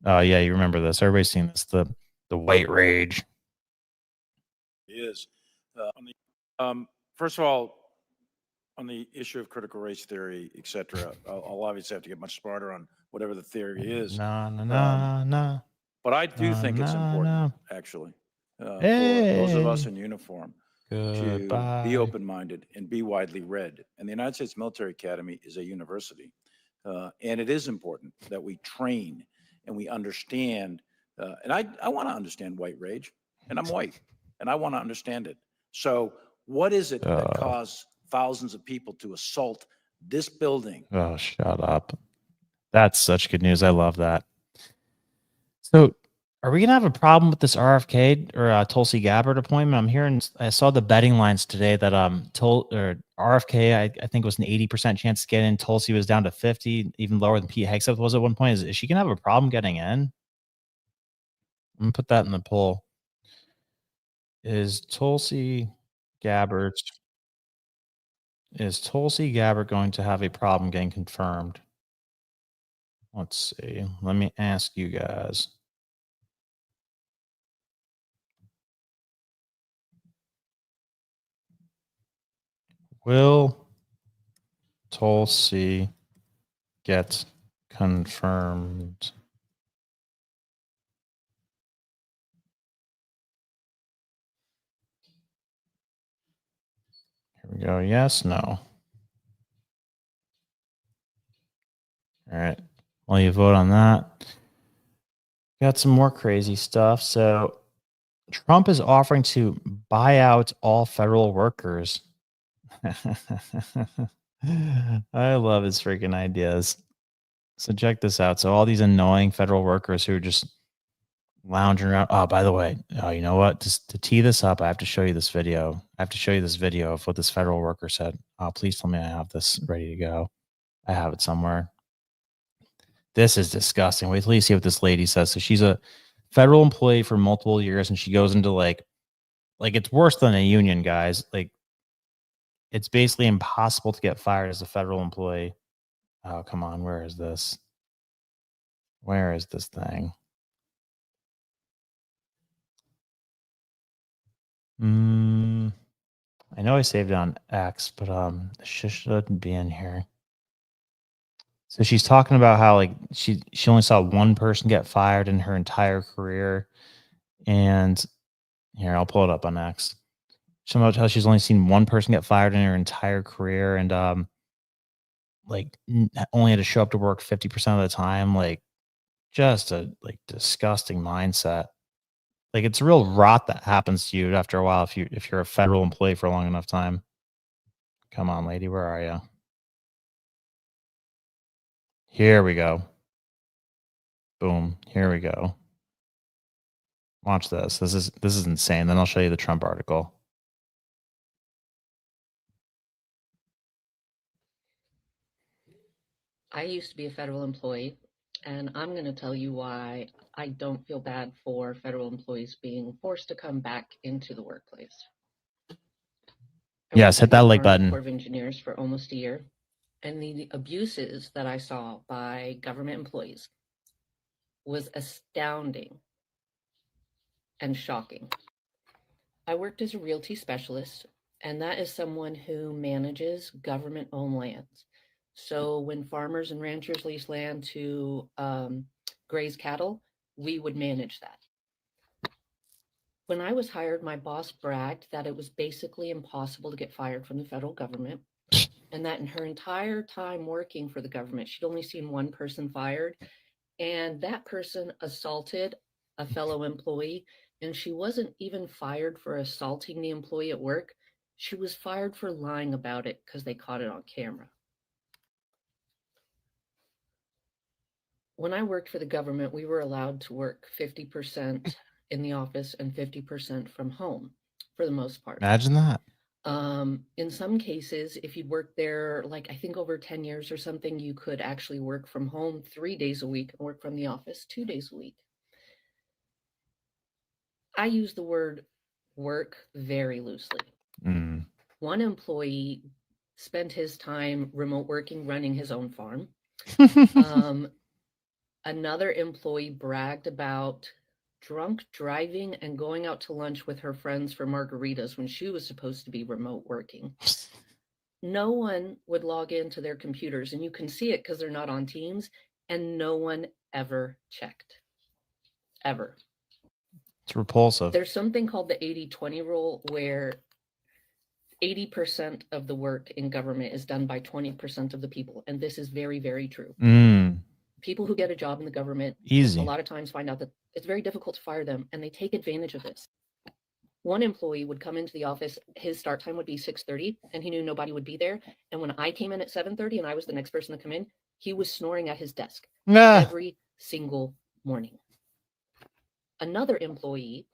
Oh yeah, you remember this. Everybody's seen this. The white rage. Is first of all, on the issue of critical race theory, etc. I'll obviously have to get much smarter on whatever the theory is. No. But I do think it's important, actually, for those of us in uniform to be open-minded and be widely read. And the United States Military Academy is a university. And it is important that we train and we understand. And I want to understand white rage, and I'm white, and I want to understand it. So what is it that caused thousands of people to assault this building? Oh, shut up. That's such good news. I love that. So are we going to have a problem with this RFK or Tulsi Gabbard appointment? I saw the betting lines today that RFK, I think was an 80% chance to get in. Tulsi was down to 50, even lower than Pete Hegseth was at one point. Is she going to have a problem getting in? I'm going to put that in the poll. Is Tulsi Gabbard going to have a problem getting confirmed? Let's see. Let me ask you guys. Will Tulsi get confirmed? Here we go. Yes, no. All right. While you vote on that, got some more crazy stuff. So Trump is offering to buy out all federal workers. I love his freaking ideas. So check this out. So all these annoying federal workers who are just lounging around. Oh, by the way, you know what? Just to tee this up, I have to show you this video. I have to show you this video of what this federal worker said. Oh, please tell me I have this ready to go. I have it somewhere. This is disgusting. Wait till you see what this lady says. So she's a federal employee for multiple years, and she goes into like it's worse than a union, guys. Like, it's basically impossible to get fired as a federal employee. Oh, come on. Where is this? Where is this thing? I know I saved it on X, but it shouldn't be in here. So she's talking about how like she only saw one person get fired in her entire career. And here, I'll pull it up on X. She's about how she's only seen one person get fired in her entire career, and only had to show up to work 50% of the time. Like, just a disgusting mindset. Like, it's real rot that happens to you after a while if you're a federal employee for a long enough time. Come on, lady, where are you? Here we go. Boom. Here we go. Watch this. This is insane. Then I'll show you the Trump article. I used to be a federal employee, and I'm going to tell you why I don't feel bad for federal employees being forced to come back into the workplace. Yes, hit that like button. Corps of Engineers for almost a year, and the abuses that I saw by government employees was astounding and shocking. I worked as a realty specialist, and that is someone who manages government-owned lands. So when farmers and ranchers lease land to graze cattle, we would manage that. When I was hired, my boss bragged that it was basically impossible to get fired from the federal government, and that in her entire time working for the government, she'd only seen one person fired, and that person assaulted a fellow employee, and she wasn't even fired for assaulting the employee at work. She was fired for lying about it because they caught it on camera. When I worked for the government, we were allowed to work 50% in the office and 50% from home for the most part. Imagine that. In some cases, if you'd worked there, like I think over 10 years or something, you could actually work from home 3 days a week and work from the office 2 days a week. I use the word work very loosely. One employee spent his time remote working, running his own farm. Another employee bragged about drunk driving and going out to lunch with her friends for margaritas when she was supposed to be remote working. No one would log into their computers, and you can see it because they're not on Teams, and no one ever checked. Ever. It's repulsive. There's something called the 80-20 rule where 80% of the work in government is done by 20% of the people, and this is very, very true. People who get a job in the government Easy. a lot of times find out that it's very difficult to fire them, and they take advantage of this. One employee would come into the office, his start time would be 6:30, and he knew nobody would be there. And when I came in at 7:30 and I was the next person to come in, he was snoring at his desk every single morning. Another employee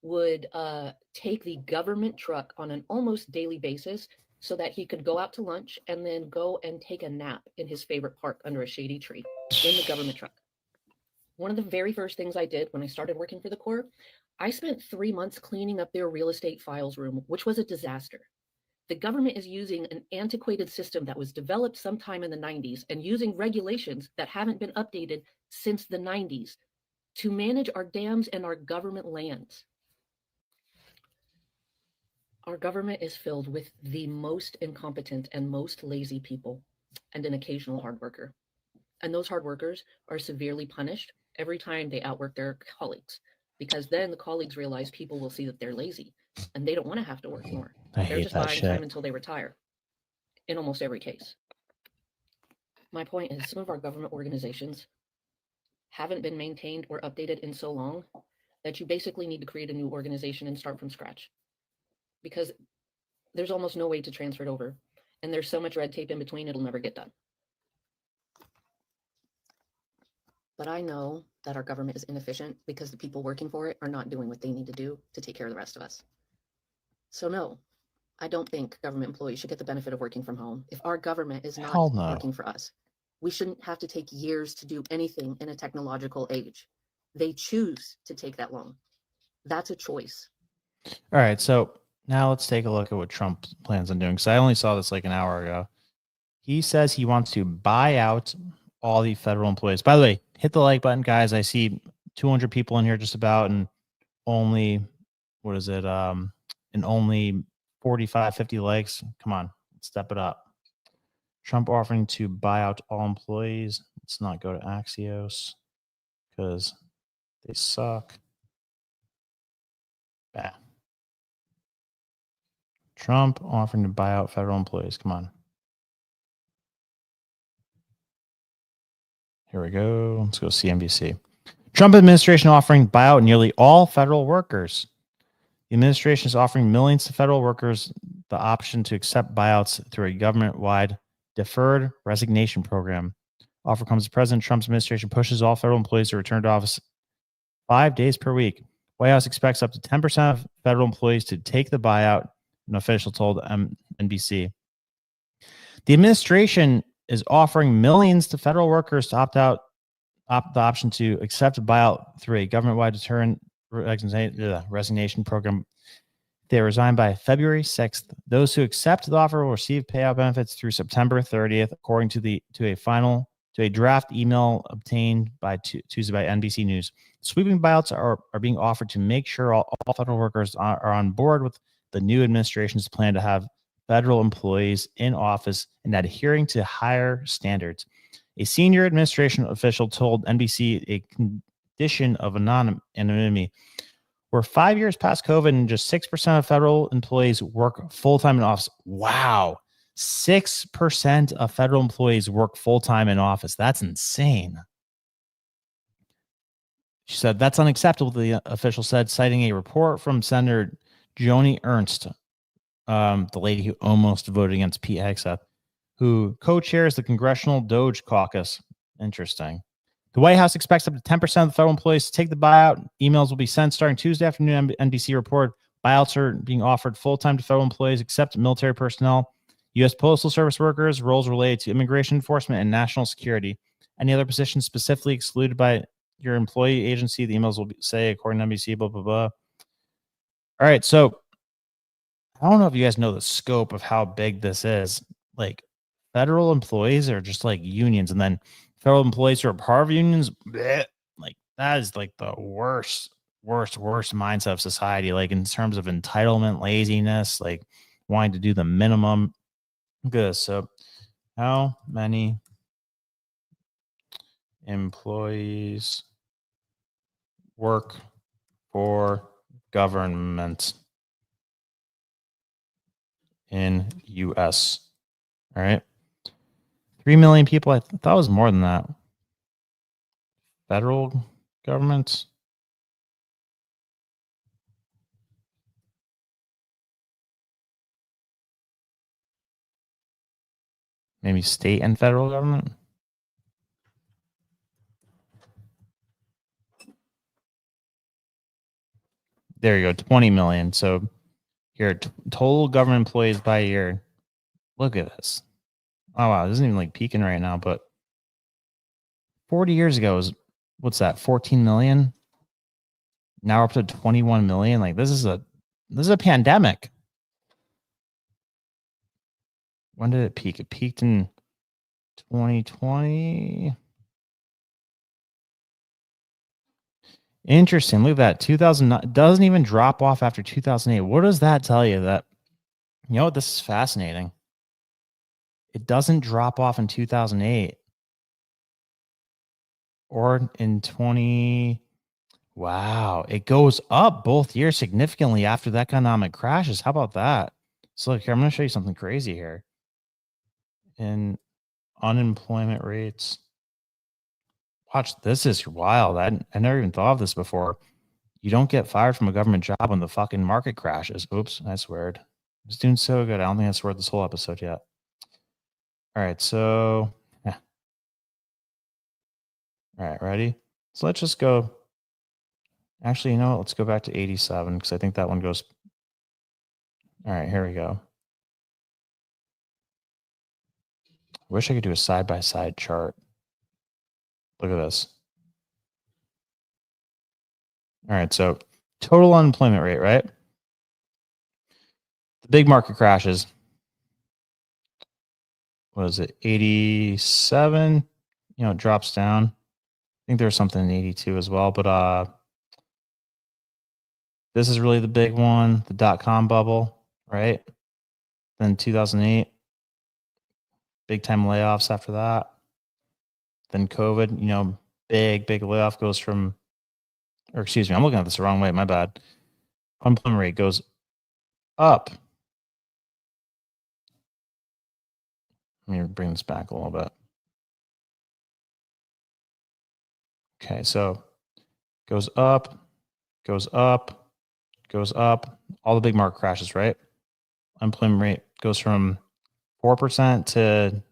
would take the government truck on an almost daily basis so that he could go out to lunch and then go and take a nap in his favorite park under a shady tree in the government truck. One of the very first things I did when I started working for the Corps, I spent 3 months cleaning up their real estate files room, which was a disaster. The government is using an antiquated system that was developed sometime in the 90s and using regulations that haven't been updated since the 90s to manage our dams and our government lands. Our government is filled with the most incompetent and most lazy people and an occasional hard worker. And those hard workers are severely punished every time they outwork their colleagues, because then the colleagues realize people will see that they're lazy and they don't want to have to work more. They're just buying time until they retire in almost every case. My point is, some of our government organizations haven't been maintained or updated in so long that you basically need to create a new organization and start from scratch, because there's almost no way to transfer it over. And there's so much red tape in between, it'll never get done. But I know that our government is inefficient because the people working for it are not doing what they need to do to take care of the rest of us. So no, I don't think government employees should get the benefit of working from home. If our government is not working for us, we shouldn't have to take years to do anything in a technological age. They choose to take that long. That's a choice. All right, so now let's take a look at what Trump plans on doing, because I only saw this like an hour ago. He says he wants to buy out all the federal employees. By the way, hit the like button, guys. I see 200 people in here just about, and only, what is it? And only 45, 50 likes. Come on, step it up. Trump offering to buy out all employees. Let's not go to Axios because they suck. Bah. Trump offering to buy out federal employees. Come on. Here we go. Let's go CNBC. Trump administration offering buyout nearly all federal workers. The administration is offering millions to federal workers the option to accept buyouts through a government-wide deferred resignation program. Offer comes as President Trump's administration pushes all federal employees to return to office 5 days per week. White House expects up to 10% of federal employees to take the buyout, an official told NBC. The administration is offering millions to federal workers to opt out the option to accept a buyout through a government-wide deterrent resignation program. They resign by February 6th. Those who accept the offer will receive payout benefits through September 30th, according to a draft email obtained by Tuesday by NBC News. Sweeping buyouts are being offered to make sure all federal workers are on board with the new administration's plan to have federal employees in office and adhering to higher standards. A senior administration official told NBC a condition of anonymity We're 5 years past COVID and just 6% of federal employees work full-time in office. Wow. 6% of federal employees work full-time in office. That's insane. She said, that's unacceptable, the official said, citing a report from Senator Joni Ernst, the lady who almost voted against Pete Hegseth, who co-chairs the Congressional Doge Caucus. Interesting. The White House expects up to 10% of the federal employees to take the buyout. Emails will be sent starting Tuesday afternoon. NBC report buyouts are being offered full-time to federal employees except military personnel, U.S. Postal Service workers, roles related to immigration enforcement and national security. Any other positions specifically excluded by your employee agency, the emails will say, according to NBC, blah, blah, blah. All right, so I don't know if you guys know the scope of how big this is. Like, federal employees are just like unions, and then federal employees who are part of unions, bleh, like that is like the worst mindset of society, like in terms of entitlement, laziness, like wanting to do the minimum. Good. So how many employees work for government in U.S.? All right. 3 million people. I thought it was more than that. Federal government. Maybe state and federal government. There you go. 20 million. So here, total government employees by year. Look at this. Oh, wow. It isn't even like peaking right now, but 40 years ago was, what's that, 14 million? Now we're up to 21 million. Like this is a pandemic. When did it peak? It peaked in 2020. Interesting. Look at that. 2009 doesn't even drop off after 2008. What does that tell you? That, you know what, this is fascinating. It doesn't drop off in 2008 or in 20. Wow. It goes up both years significantly after the economic crashes. How about that? So look here, I'm going to show you something crazy here. In unemployment rates. Watch, this is wild. I never even thought of this before. You don't get fired from a government job when the fucking market crashes. Oops, I sweared. I was doing so good. I don't think I sweared this whole episode yet. All right, so yeah. All right, ready? So let's just go. Actually, you know what? Let's go back to 87 because I think that one goes. All right, here we go. I wish I could do a side-by-side chart. Look at this. All right, so total unemployment rate, right? The big market crashes. What is it? 87. You know, it drops down. I think there's something in 82 as well, but this is really the big one, the dot-com bubble, right? Then 2008, big time layoffs after that. Then COVID, you know, big layoff goes from, or excuse me, I'm looking at this the wrong way. My bad. Unemployment rate goes up. Let me bring this back a little bit. Okay, so goes up, goes up, goes up. All the big market crashes, right? Unemployment rate goes from 4% to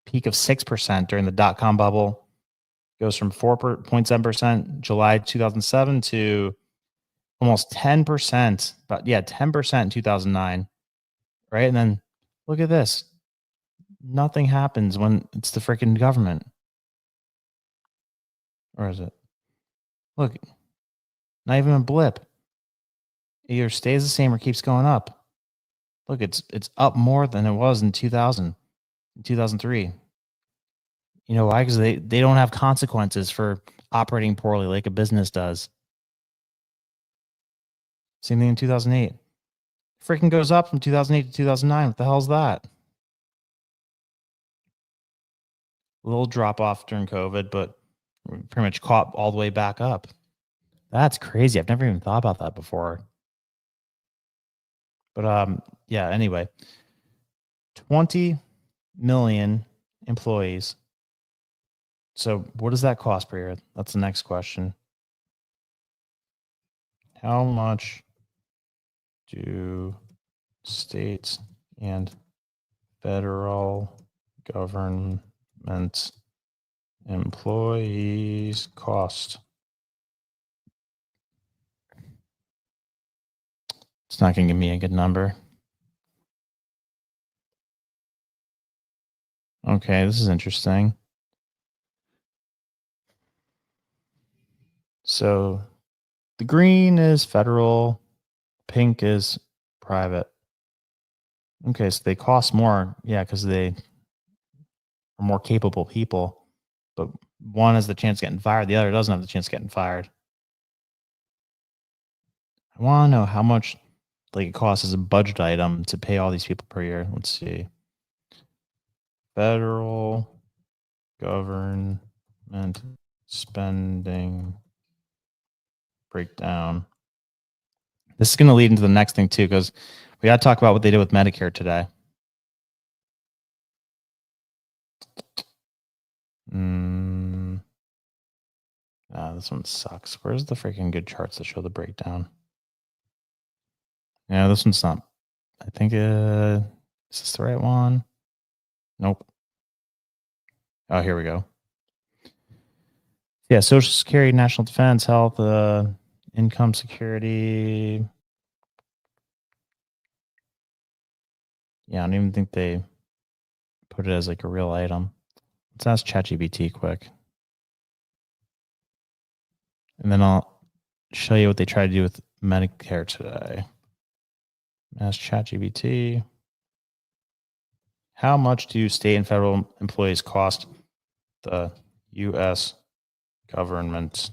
peak of 6% during the dot-com bubble. Goes from 4.7% July 2007 to almost 10%, but yeah, 10% in 2009, right? And then look at this. Nothing happens when it's the freaking government. Or is it? Look, not even a blip. It either stays the same or keeps going up. Look, it's up more than it was in 2000, 2003. You know why? Because they don't have consequences for operating poorly like a business does. Same thing in 2008. Freaking goes up from 2008 to 2009. What the hell is that? A little drop off during COVID, but pretty much caught all the way back up. That's crazy. I've never even thought about that before. But yeah, anyway. 20 million employees. So what does that cost per year? That's the next question. How much do states and federal government employees cost? It's not going to give me a good number. Okay, this is interesting. So the green is federal, pink is private. Okay, so they cost more. Yeah, because they are more capable people. But one has the chance of getting fired. The other doesn't have the chance of getting fired. I want to know how much like it costs as a budget item to pay all these people per year. Let's see. Federal government spending breakdown. This is going to lead into the next thing too, because we got to talk about what they did with Medicare today. This one sucks. Where's the freaking good charts that show the breakdown? Yeah, this one's not. I think is this the right one? Nope. Oh, here we go. Yeah, Social Security, National Defense, Health, Income Security. Yeah, I don't even think they put it as like a real item. Let's ask ChatGPT quick. And then I'll show you what they try to do with Medicare today. Ask ChatGPT. How much do state and federal employees cost the U.S. government?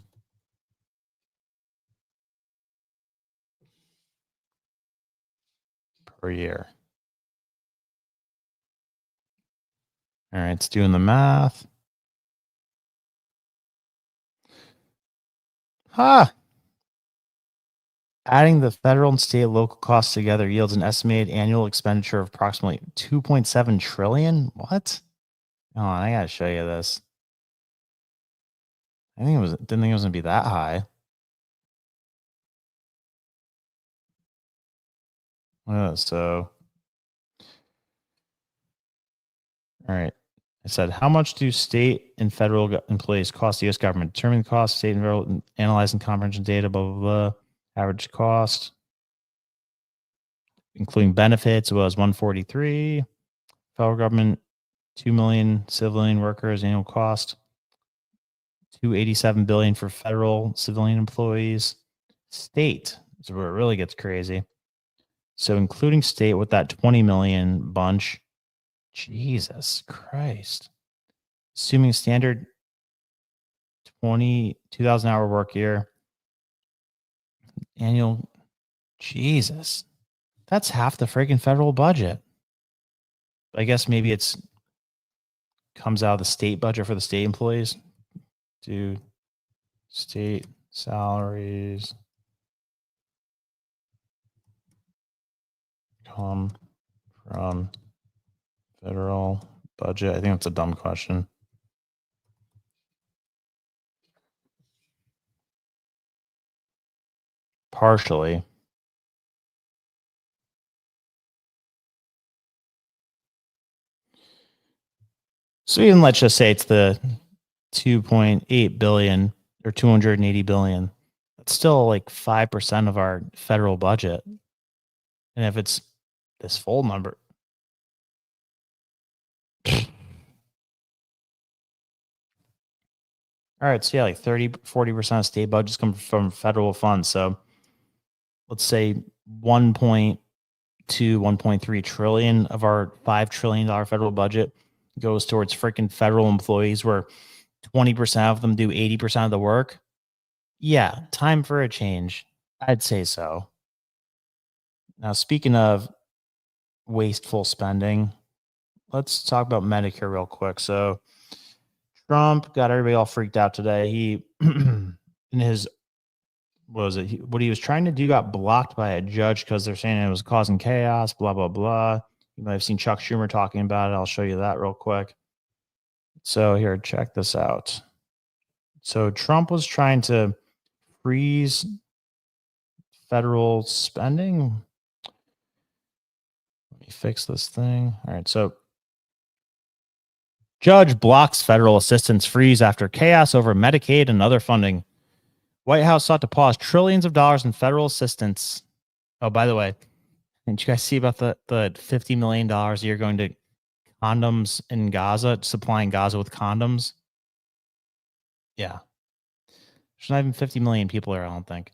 Per year? All right, it's doing the math. Adding the federal and state local costs together yields an estimated annual expenditure of approximately $2.7 trillion. What? Oh, I gotta show you this. Didn't think it was gonna be that high. So, all right. I said, how much do state and federal employees cost the U.S. government? Determine the cost, state and federal, analyzing comprehension data, blah, blah, blah. Average cost, including benefits, was 143. Federal government, 2 million civilian workers, annual cost, 287 billion for federal civilian employees. State is where it really gets crazy. So including state with that 20 million bunch, Jesus Christ. Assuming standard 2,000 hour work year, annual, Jesus. That's half the freaking federal budget. I guess maybe it's comes out of the state budget for the state employees. Do state salaries come from federal budget? I think that's a dumb question. Partially. So even let's just say it's the 2.8 billion or 280 billion. That's still like 5% of our federal budget. And if it's this full number, all right, so yeah, like 40% of state budgets come from federal funds. So let's say 1.2, 1.3 trillion of our $5 trillion federal budget goes towards freaking federal employees, where 20% of them do 80% of the work. Yeah, time for a change. I'd say so. Now, speaking of wasteful spending, let's talk about Medicare real quick. So Trump got everybody all freaked out today. He, in his what he was trying to do got blocked by a judge because they're saying it was causing chaos, blah, blah, blah. You might have seen Chuck Schumer talking about it. I'll show you that real quick. So here, check this out. So Trump was trying to freeze federal spending. Let me fix this thing. All right. So judge blocks federal assistance freeze after chaos over Medicaid and other funding. White House sought to pause trillions of dollars in federal assistance. Oh, by the way, did you guys see about the $50 million a year going to condoms in Gaza, supplying Gaza with condoms? Yeah. There's not even 50 million people there, I don't think.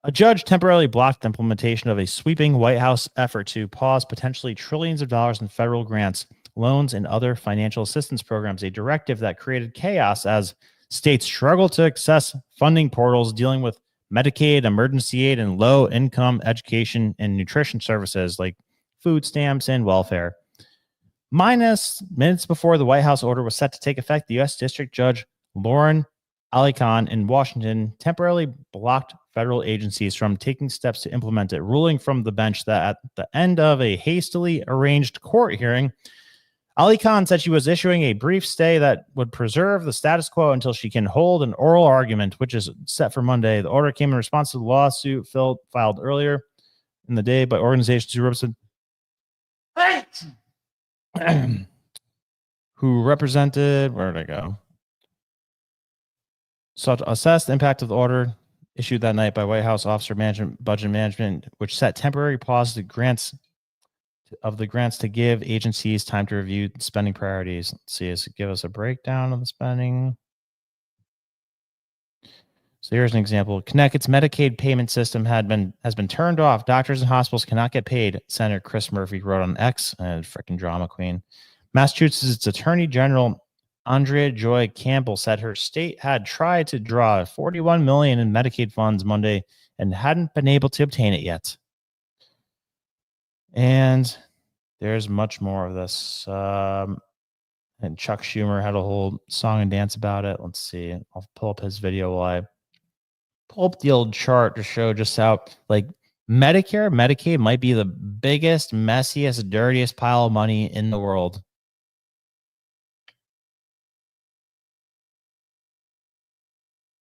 A judge temporarily blocked the implementation of a sweeping White House effort to pause potentially trillions of dollars in federal grants, loans, and other financial assistance programs, a directive that created chaos as states struggle to access funding portals dealing with Medicaid, emergency aid, and low-income education and nutrition services like food stamps and welfare. Minus minutes before the White House order was set to take effect, the U.S. District Judge Lauren Alicon in Washington temporarily blocked federal agencies from taking steps to implement it, ruling from the bench that at the end of a hastily arranged court hearing, Ali Khan said she was issuing a brief stay that would preserve the status quo until she can hold an oral argument, which is set for Monday. The order came in response to the lawsuit filed earlier in the day by organizations who represented, where did I go? Sought to assess the impact of the order issued that night by White House Office of Budget Management, which set temporary pause to grants to give agencies time to review spending priorities. Let's see, does it give us a breakdown of the spending? So here's an example. Connecticut's Medicaid payment system has been turned off. Doctors and hospitals cannot get paid. Senator Chris Murphy wrote on X, and freaking drama queen. Massachusetts Attorney General Andrea Joy Campbell said her state had tried to draw $41 million in Medicaid funds Monday and hadn't been able to obtain it yet. And there's much more of this. And Chuck Schumer had a whole song and dance about it. Let's see. I'll pull up his video while I pull up the old chart to show just how, like, Medicare, Medicaid might be the biggest, messiest, dirtiest pile of money in the world.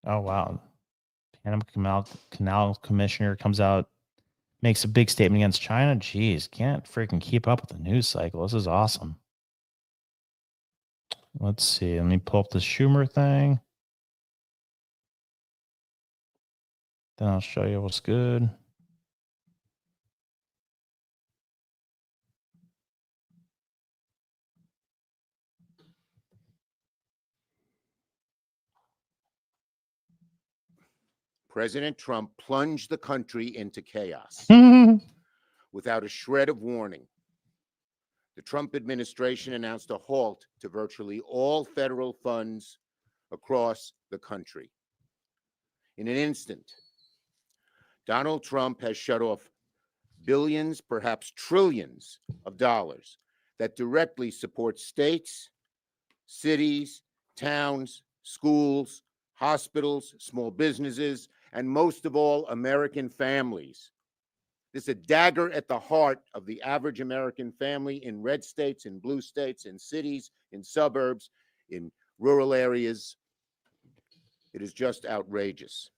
Oh, wow. Panama Canal Commissioner comes out, makes a big statement against China. Jeez, can't freaking keep up with the news cycle. This is awesome. Let's see. Let me pull up the Schumer thing. Then I'll show you what's good. President Trump plunged the country into chaos without a shred of warning. The Trump administration announced a halt to virtually all federal funds across the country. In an instant, Donald Trump has shut off billions, perhaps trillions of dollars that directly support states, cities, towns, schools, hospitals, small businesses, and most of all, American families. This is a dagger at the heart of the average American family in red states, in blue states, in cities, in suburbs, in rural areas. It is just outrageous.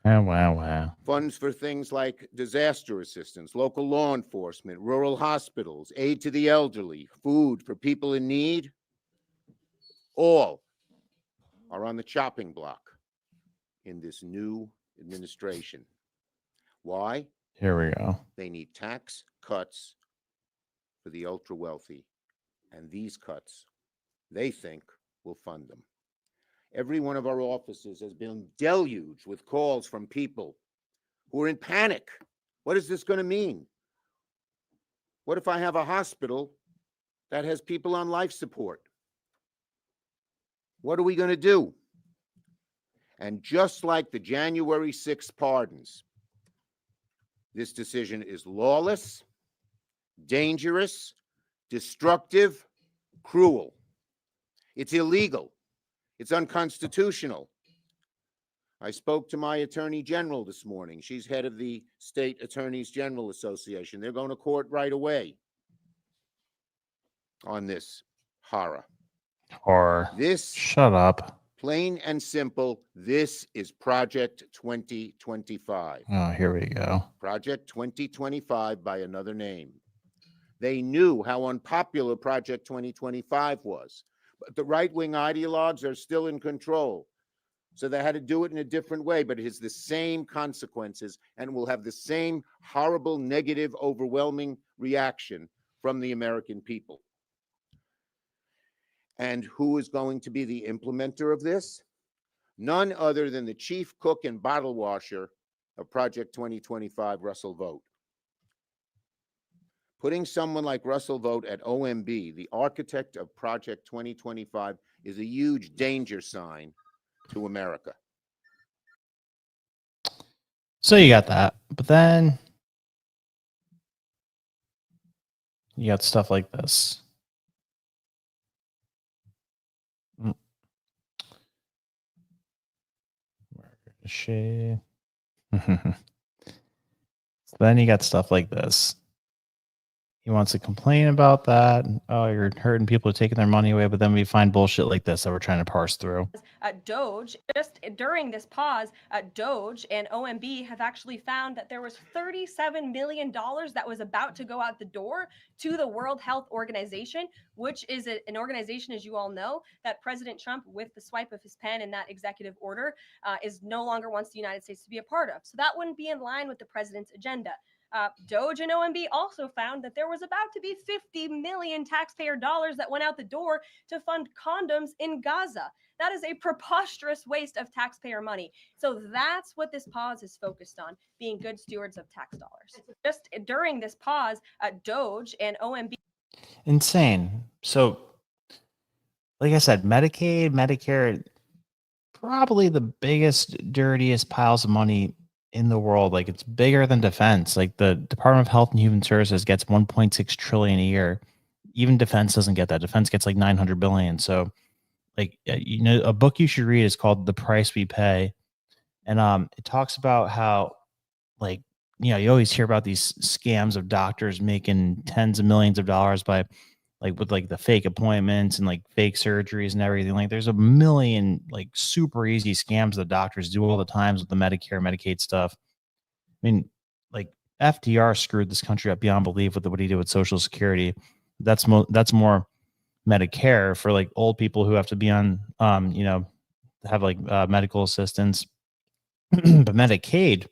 Oh, wow. Funds for things like disaster assistance, local law enforcement, rural hospitals, aid to the elderly, food for people in need, all are on the chopping block in this new administration. Why? Here we go. They need tax cuts for the ultra wealthy, and these cuts, they think, will fund them. Every one of our offices has been deluged with calls from people who are in panic. What is this going to mean? What if I have a hospital that has people on life support? What are we going to do? And just like the January 6th pardons, this decision is lawless, dangerous, destructive, cruel. It's illegal. It's unconstitutional. I spoke to my attorney general this morning. She's head of the State Attorneys General Association. They're going to court right away on this horror. Or This, shut up. plain and simple, this is Project 2025. Oh, here we go. Project 2025 by another name. They knew how unpopular Project 2025 was, but the right-wing ideologues are still in control. So they had to do it in a different way, but it has the same consequences and will have the same horrible, negative, overwhelming reaction from the American people. And who is going to be the implementer of this? None other than the chief cook and bottle washer of Project 2025, Russell Vought. Putting someone like Russell Vought at OMB, the architect of Project 2025, is a huge danger sign to America. So you got that, but then you got stuff like this. Where is she? So then you got stuff like this. He wants to complain about that. Oh, you're hurting people, taking their money away. But then we find bullshit like this that we're trying to parse through. Doge, just during this pause, Doge and OMB have actually found that there was $37 million that was about to go out the door to the World Health Organization, which is an organization, as you all know, that President Trump, with the swipe of his pen in that executive order, is no longer wants the United States to be a part of. So that wouldn't be in line with the president's agenda. Doge and OMB also found that there was about to be 50 million taxpayer dollars that went out the door to fund condoms in Gaza. That is a preposterous waste of taxpayer money. So that's what this pause is focused on, being good stewards of tax dollars. Just during this pause, Doge and OMB. Insane. So, like I said, Medicaid, Medicare, probably the biggest, dirtiest piles of money in the world. Like, it's bigger than defense. Like, the Department of Health and Human Services gets 1.6 trillion a year. Even defense doesn't get that. Defense gets like 900 billion. So, like, you know, a book you should read is called The Price We Pay. And it talks about how, like, you know, you always hear about these scams of doctors making tens of millions of dollars by, like, with like the fake appointments and like fake surgeries and everything. Like, there's a million like super easy scams that doctors do all the times with the Medicare, Medicaid stuff. I mean, like, FDR screwed this country up beyond belief with what he did with Social Security. That's more Medicare for like old people who have to be on, you know, have like medical assistance. But Medicaid,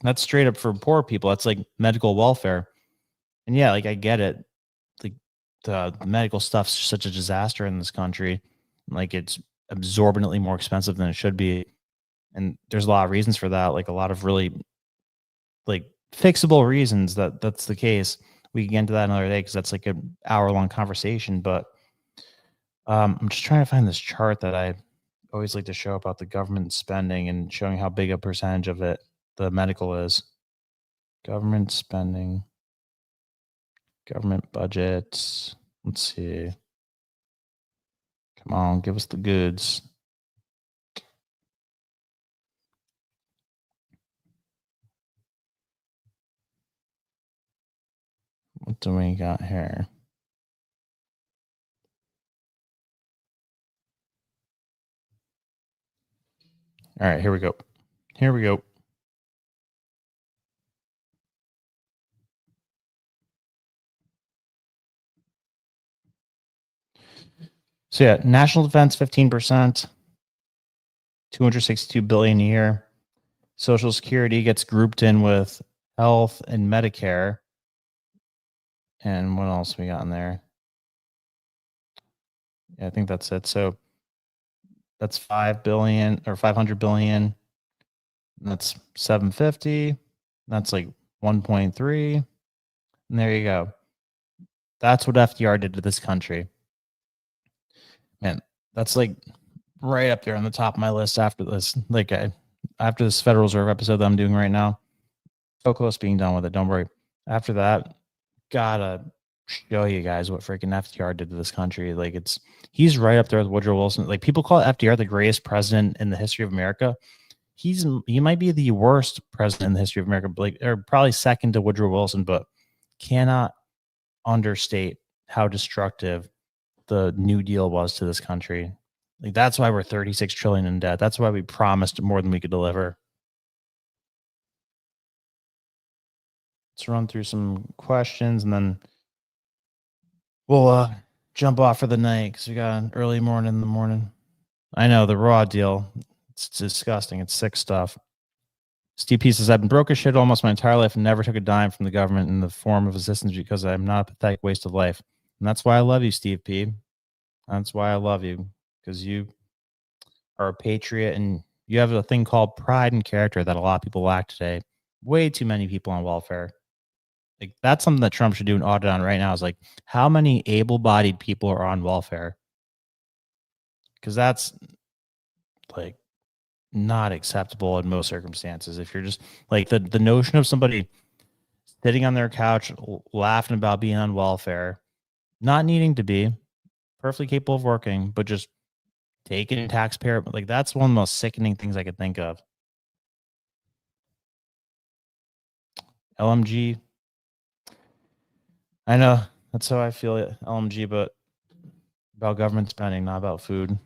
that's straight up for poor people. That's like medical welfare. And yeah, like, I get it. Like, the medical stuff's such a disaster in this country. Like, it's absorbently more expensive than it should be. And there's a lot of reasons for that. Like, a lot of really like fixable reasons that that's the case. We can get into that another day because that's like an hour-long conversation. But I'm just trying to find this chart that I always like to show about the government spending and showing how big a percentage of it the medical is. Government spending, government budgets. Let's see. Come on, give us the goods. What do we got here? All right, here we go. Here we go. So yeah, national defense 15%, 262 billion a year. Social Security gets grouped in with health and Medicare. And what else we got in there? Yeah, I think that's it. So that's 5 billion or 500 billion. That's 750. That's like 1.3. And there you go. That's what FDR did to this country. Man, that's like right up there on the top of my list after this. Like, after this Federal Reserve episode that I'm doing right now. So close to being done with it. Don't worry. After that, gotta show you guys what freaking FDR did to this country. Like, he's right up there with Woodrow Wilson. Like, people call FDR the greatest president in the history of America. he might be the worst president in the history of America, like, or probably second to Woodrow Wilson, but cannot understate how destructive the New Deal was to this country. Like, that's why we're 36 trillion in debt. That's why we promised more than we could deliver. Let's run through some questions and then we'll jump off for the night because we got an early morning in the morning. I know, the raw deal. It's disgusting. It's sick stuff. Steve P says, I've been broke as shit almost my entire life and never took a dime from the government in the form of assistance because I'm not a pathetic waste of life. And that's why I love you, Steve P. That's why I love you, because you are a patriot and you have a thing called pride and character that a lot of people lack today. Way too many people on welfare. Like, that's something that Trump should do an audit on right now, is like, how many able-bodied people are on welfare? Because that's like not acceptable in most circumstances. If you're just like the notion of somebody sitting on their couch laughing about being on welfare, not needing to be, perfectly capable of working, but just taking taxpayer, like, that's one of the most sickening things I could think of. LMG. I know that's how I feel, LMG, but about government spending, not about food.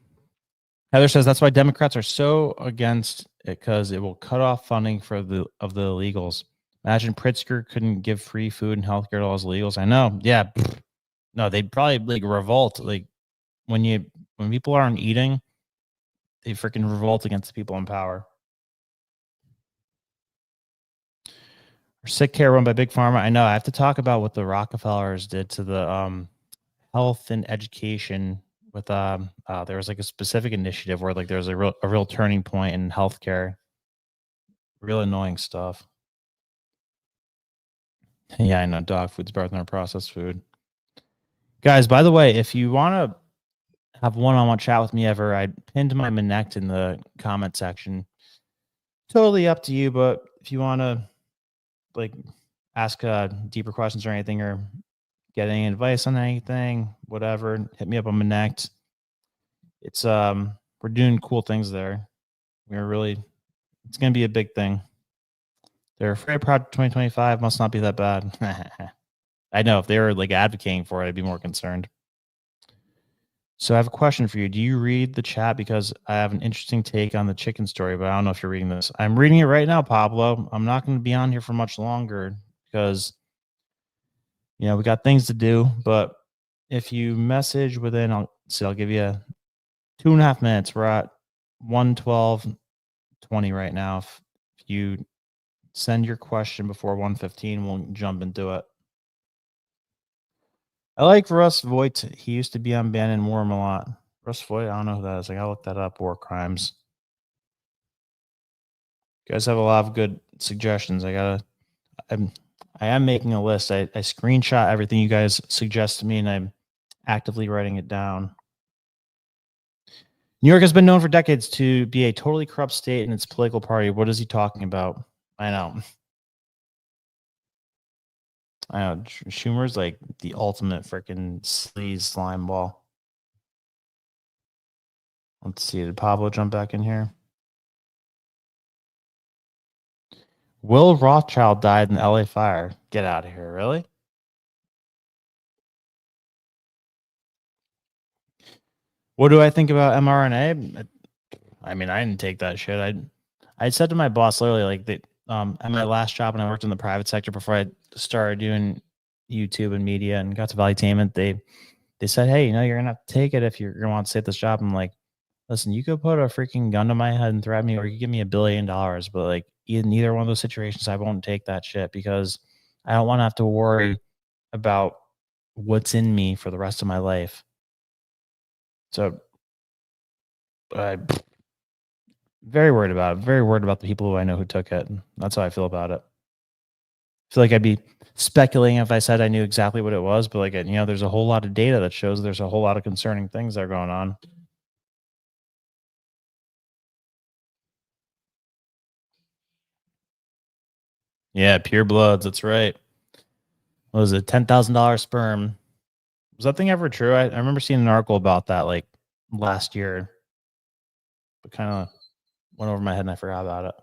Heather says that's why Democrats are so against it, because it will cut off funding for the illegals. Imagine Pritzker couldn't give free food and healthcare to all his illegals. I know. Yeah. No, they'd probably like revolt. Like, when people aren't eating, they freaking revolt against the people in power. Sick care run by Big Pharma. I know. I have to talk about what the Rockefellers did to the health and education. With there was like a specific initiative where like there was a real turning point in healthcare. Real annoying stuff. Yeah, I know. Dog food's better than our processed food. Guys, by the way, if you want to have one-on-one chat with me ever, I pinned my Minnect in the comment section. Totally up to you, but if you want to like ask deeper questions or anything, or get any advice on anything, whatever, hit me up on Minnect. It's we're doing cool things there. It's gonna be a big thing. They're very proud 2025 must not be that bad. I know, if they were like advocating for it, I'd be more concerned. So I have a question for you. Do you read the chat? Because I have an interesting take on the chicken story, but I don't know if you're reading this. I'm reading it right now, Pablo. I'm not going to be on here for much longer because, we got things to do. But if you message within, I'll give you 2.5 minutes. We're at 1:12:20 right now. If you send your question before 1:15, we'll jump into it. I like Russ Voigt. He used to be on Bannon Worm a lot. Russ Voigt, I don't know who that is. I gotta look that up. War crimes. You guys have a lot of good suggestions. I am making a list. I screenshot everything you guys suggest to me, and I'm actively writing it down. New York has been known for decades to be a totally corrupt state in its political party. What is he talking about? I know. Schumer's like the ultimate freaking sleaze slime ball. Let's see. Did Pablo jump back in here? Will Rothschild died in the LA fire. Get out of here. Really? What do I think about mRNA? I mean, I didn't take that shit. I said to my boss literally, like, at my last job when I worked in the private sector before I started doing YouTube and media and got to Valuetainment, they said, hey, you're gonna have to take it if you're gonna want to stay at this job. I'm like, listen, you could put a freaking gun to my head and threaten me, or you give me $1 billion, but like, in neither one of those situations, I won't take that shit, because I don't want to have to worry about what's in me for the rest of my life. So I'm very worried about it. Very worried about the people who I know who took it. That's how I feel about it. I feel like I'd be speculating if I said I knew exactly what it was, but like, there's a whole lot of data that shows there's a whole lot of concerning things that are going on. Yeah, pure bloods. That's right. What was it? $10,000 sperm. Was that thing ever true? I remember seeing an article about that like last year, but kind of Went over my head and I forgot about it.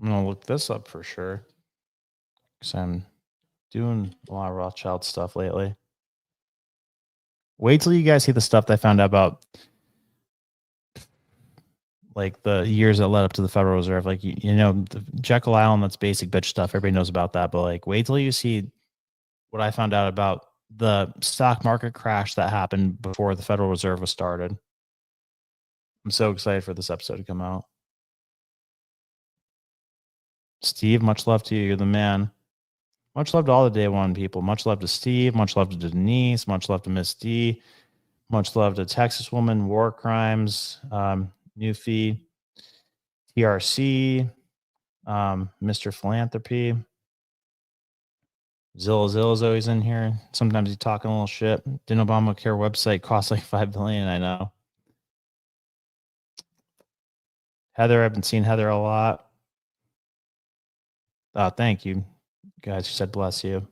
I'm gonna look this up for sure because I'm doing a lot of Rothschild stuff lately. Wait till you guys see the stuff that I found out about, like the years that led up to the Federal Reserve. Like you know, the Jekyll Island, that's basic bitch stuff. Everybody knows about that. But like, wait till you see what I found out about the stock market crash that happened before the Federal Reserve was started. I'm so excited for this episode to come out. Steve, much love to you. You're the man. Much love to all the day one people. Much love to Steve. Much love to Denise. Much love to Miss D. Much love to Texas Woman, War Crimes, Newfie, TRC, Mr. Philanthropy. Zilla's always in here. Sometimes he's talking a little shit. Didn't Obamacare website cost like $5 billion? I know. Heather, I've been seeing Heather a lot. Oh, thank you, guys. Who said bless you.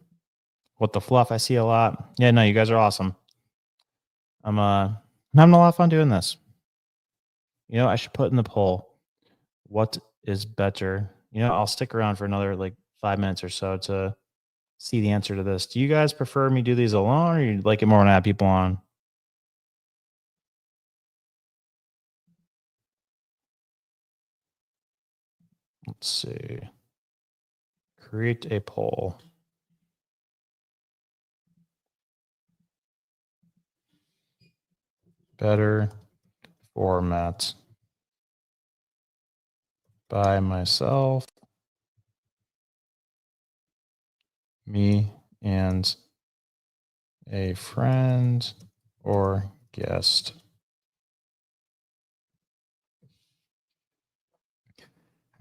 What the fluff? I see a lot. Yeah, no, you guys are awesome. I'm having a lot of fun doing this. You know, I should put in the poll, what is better? You know, I'll stick around for another like 5 minutes or so to see the answer to this. Do you guys prefer me do these alone, or you like it more when I have people on? Let's see. Create a poll. Better format by myself, me, and a friend or guest.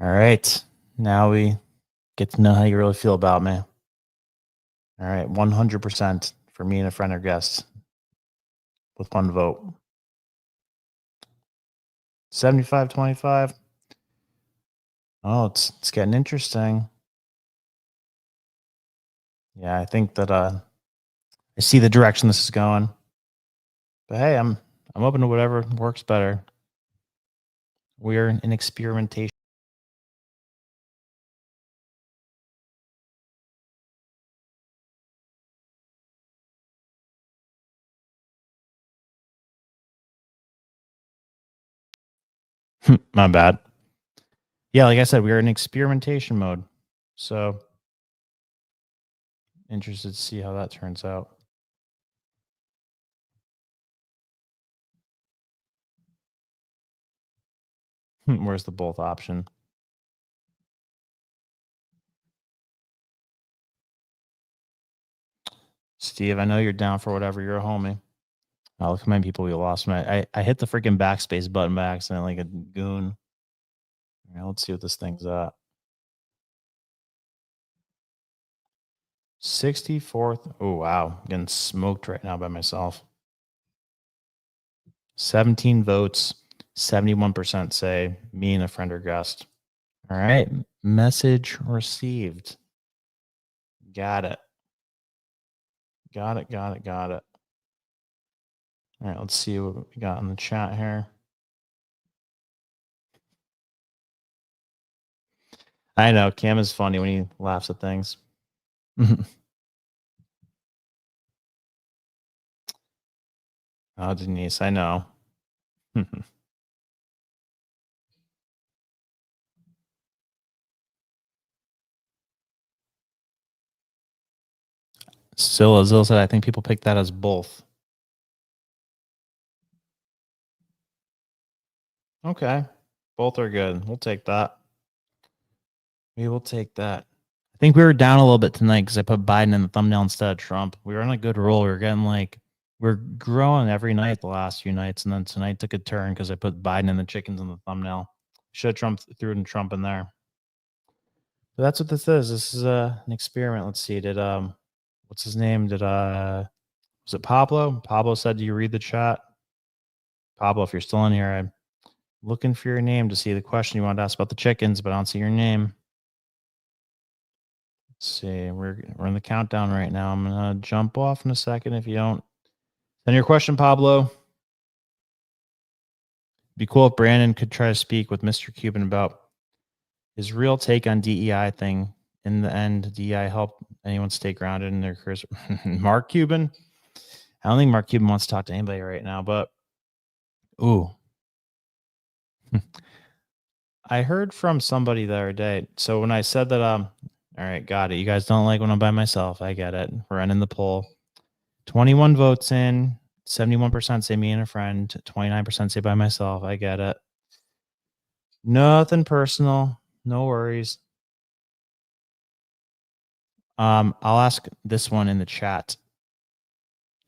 All right. Now we get to know how you really feel about me. All right. 100% for me and a friend or guest with one vote. 75-25. Oh, it's getting interesting. Yeah, I think that I see the direction this is going. But hey, I'm open to whatever works better. We're in experimentation. My bad. Yeah, like I said, we are in experimentation mode. So interested to see how that turns out. Where's the both option? Steve, I know you're down for whatever. You're a homie. Oh, look how many people we lost. I hit the freaking backspace button by accident like a goon. All right, let's see what this thing's at. 64th. Oh, wow. I'm getting smoked right now by myself. 17 votes. 71% say me and a friend or guest. All right. Message received. Got it. Got it. All right. Let's see what we got in the chat here. I know. Cam is funny when he laughs at things. Oh, Denise, I know. Zilla said, I think people pick that as both. Okay. Both are good. We'll take that. We will take that. I think we were down a little bit tonight because I put Biden in the thumbnail instead of Trump. We were on a good roll. We were getting we're growing every night the last few nights. And then tonight took a turn because I put Biden and the chickens in the thumbnail. Should have threw Trump in there. But that's what this is. This is an experiment. Let's see. Did what's his name? Was it Pablo? Pablo said, do you read the chat? Pablo, if you're still in here, I'm looking for your name to see the question you wanted to ask about the chickens, but I don't see your name. Let's see. We're in the countdown right now. I'm gonna jump off in a second if you don't send your question, Pablo. be cool if Brandon could try to speak with Mr. Cuban about his real take on DEI thing. In the end, DEI help anyone stay grounded in their careers. Mark Cuban? I don't think Mark Cuban wants to talk to anybody right now, but ooh. I heard from somebody the other day. So when I said that, all right, got it. You guys don't like when I'm by myself. I get it. We're ending the poll. 21 votes in, 71% say me and a friend, 29% say by myself. I get it. Nothing personal. No worries. I'll ask this one in the chat.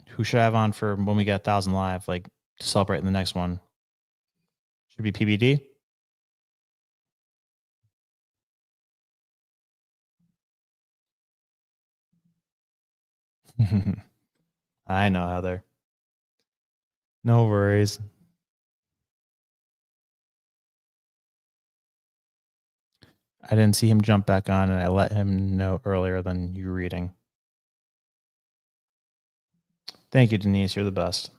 Who should I have on for when we get 1,000 live, like to celebrate in the next one? Should be PBD. I know, Heather. No worries. I didn't see him jump back on, and I let him know earlier than you reading. Thank you, Denise. You're the best.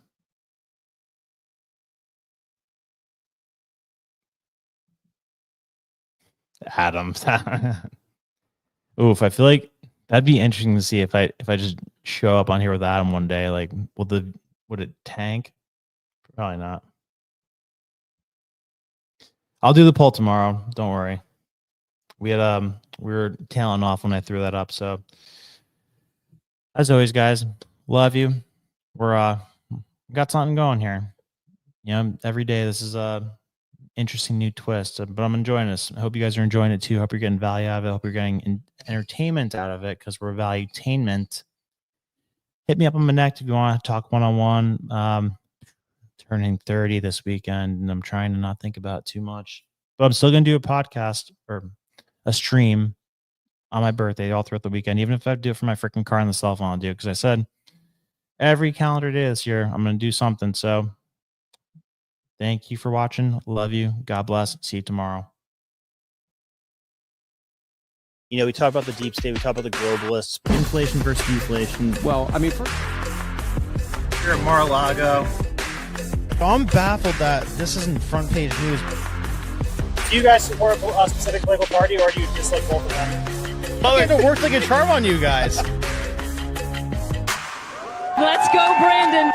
Adam. Oof, I feel like that'd be interesting to see if I just show up on here with Adam one day. Like, would it tank? Probably not. I'll do the poll tomorrow. Don't worry. We were tailing off when I threw that up. So as always, guys, love you. We're got something going here. You know, every day this is a interesting new twist, but I'm enjoying this. I hope you guys are enjoying it too. Hope you're getting value out of it. Hope you're getting entertainment out of it, because we're valuetainment. Hit me up on Minnect if you want to talk one-on-one. Turning 30 this weekend, and I'm trying to not think about it too much. But I'm still going to do a podcast or a stream on my birthday all throughout the weekend, even if I do it from my freaking car on the cell phone. I'll do it because I said every calendar day this year I'm going to do something. So thank you for watching. Love you. God bless. See you tomorrow. You know, we talk about the deep state, we talk about the globalists, inflation versus deflation. Well, I mean, Here at Mar-a-Lago. I'm baffled that this isn't front page news. Do you guys support a specific political party, or do you dislike both of them? Oh, it worked like a charm on you guys. Let's go, Brandon.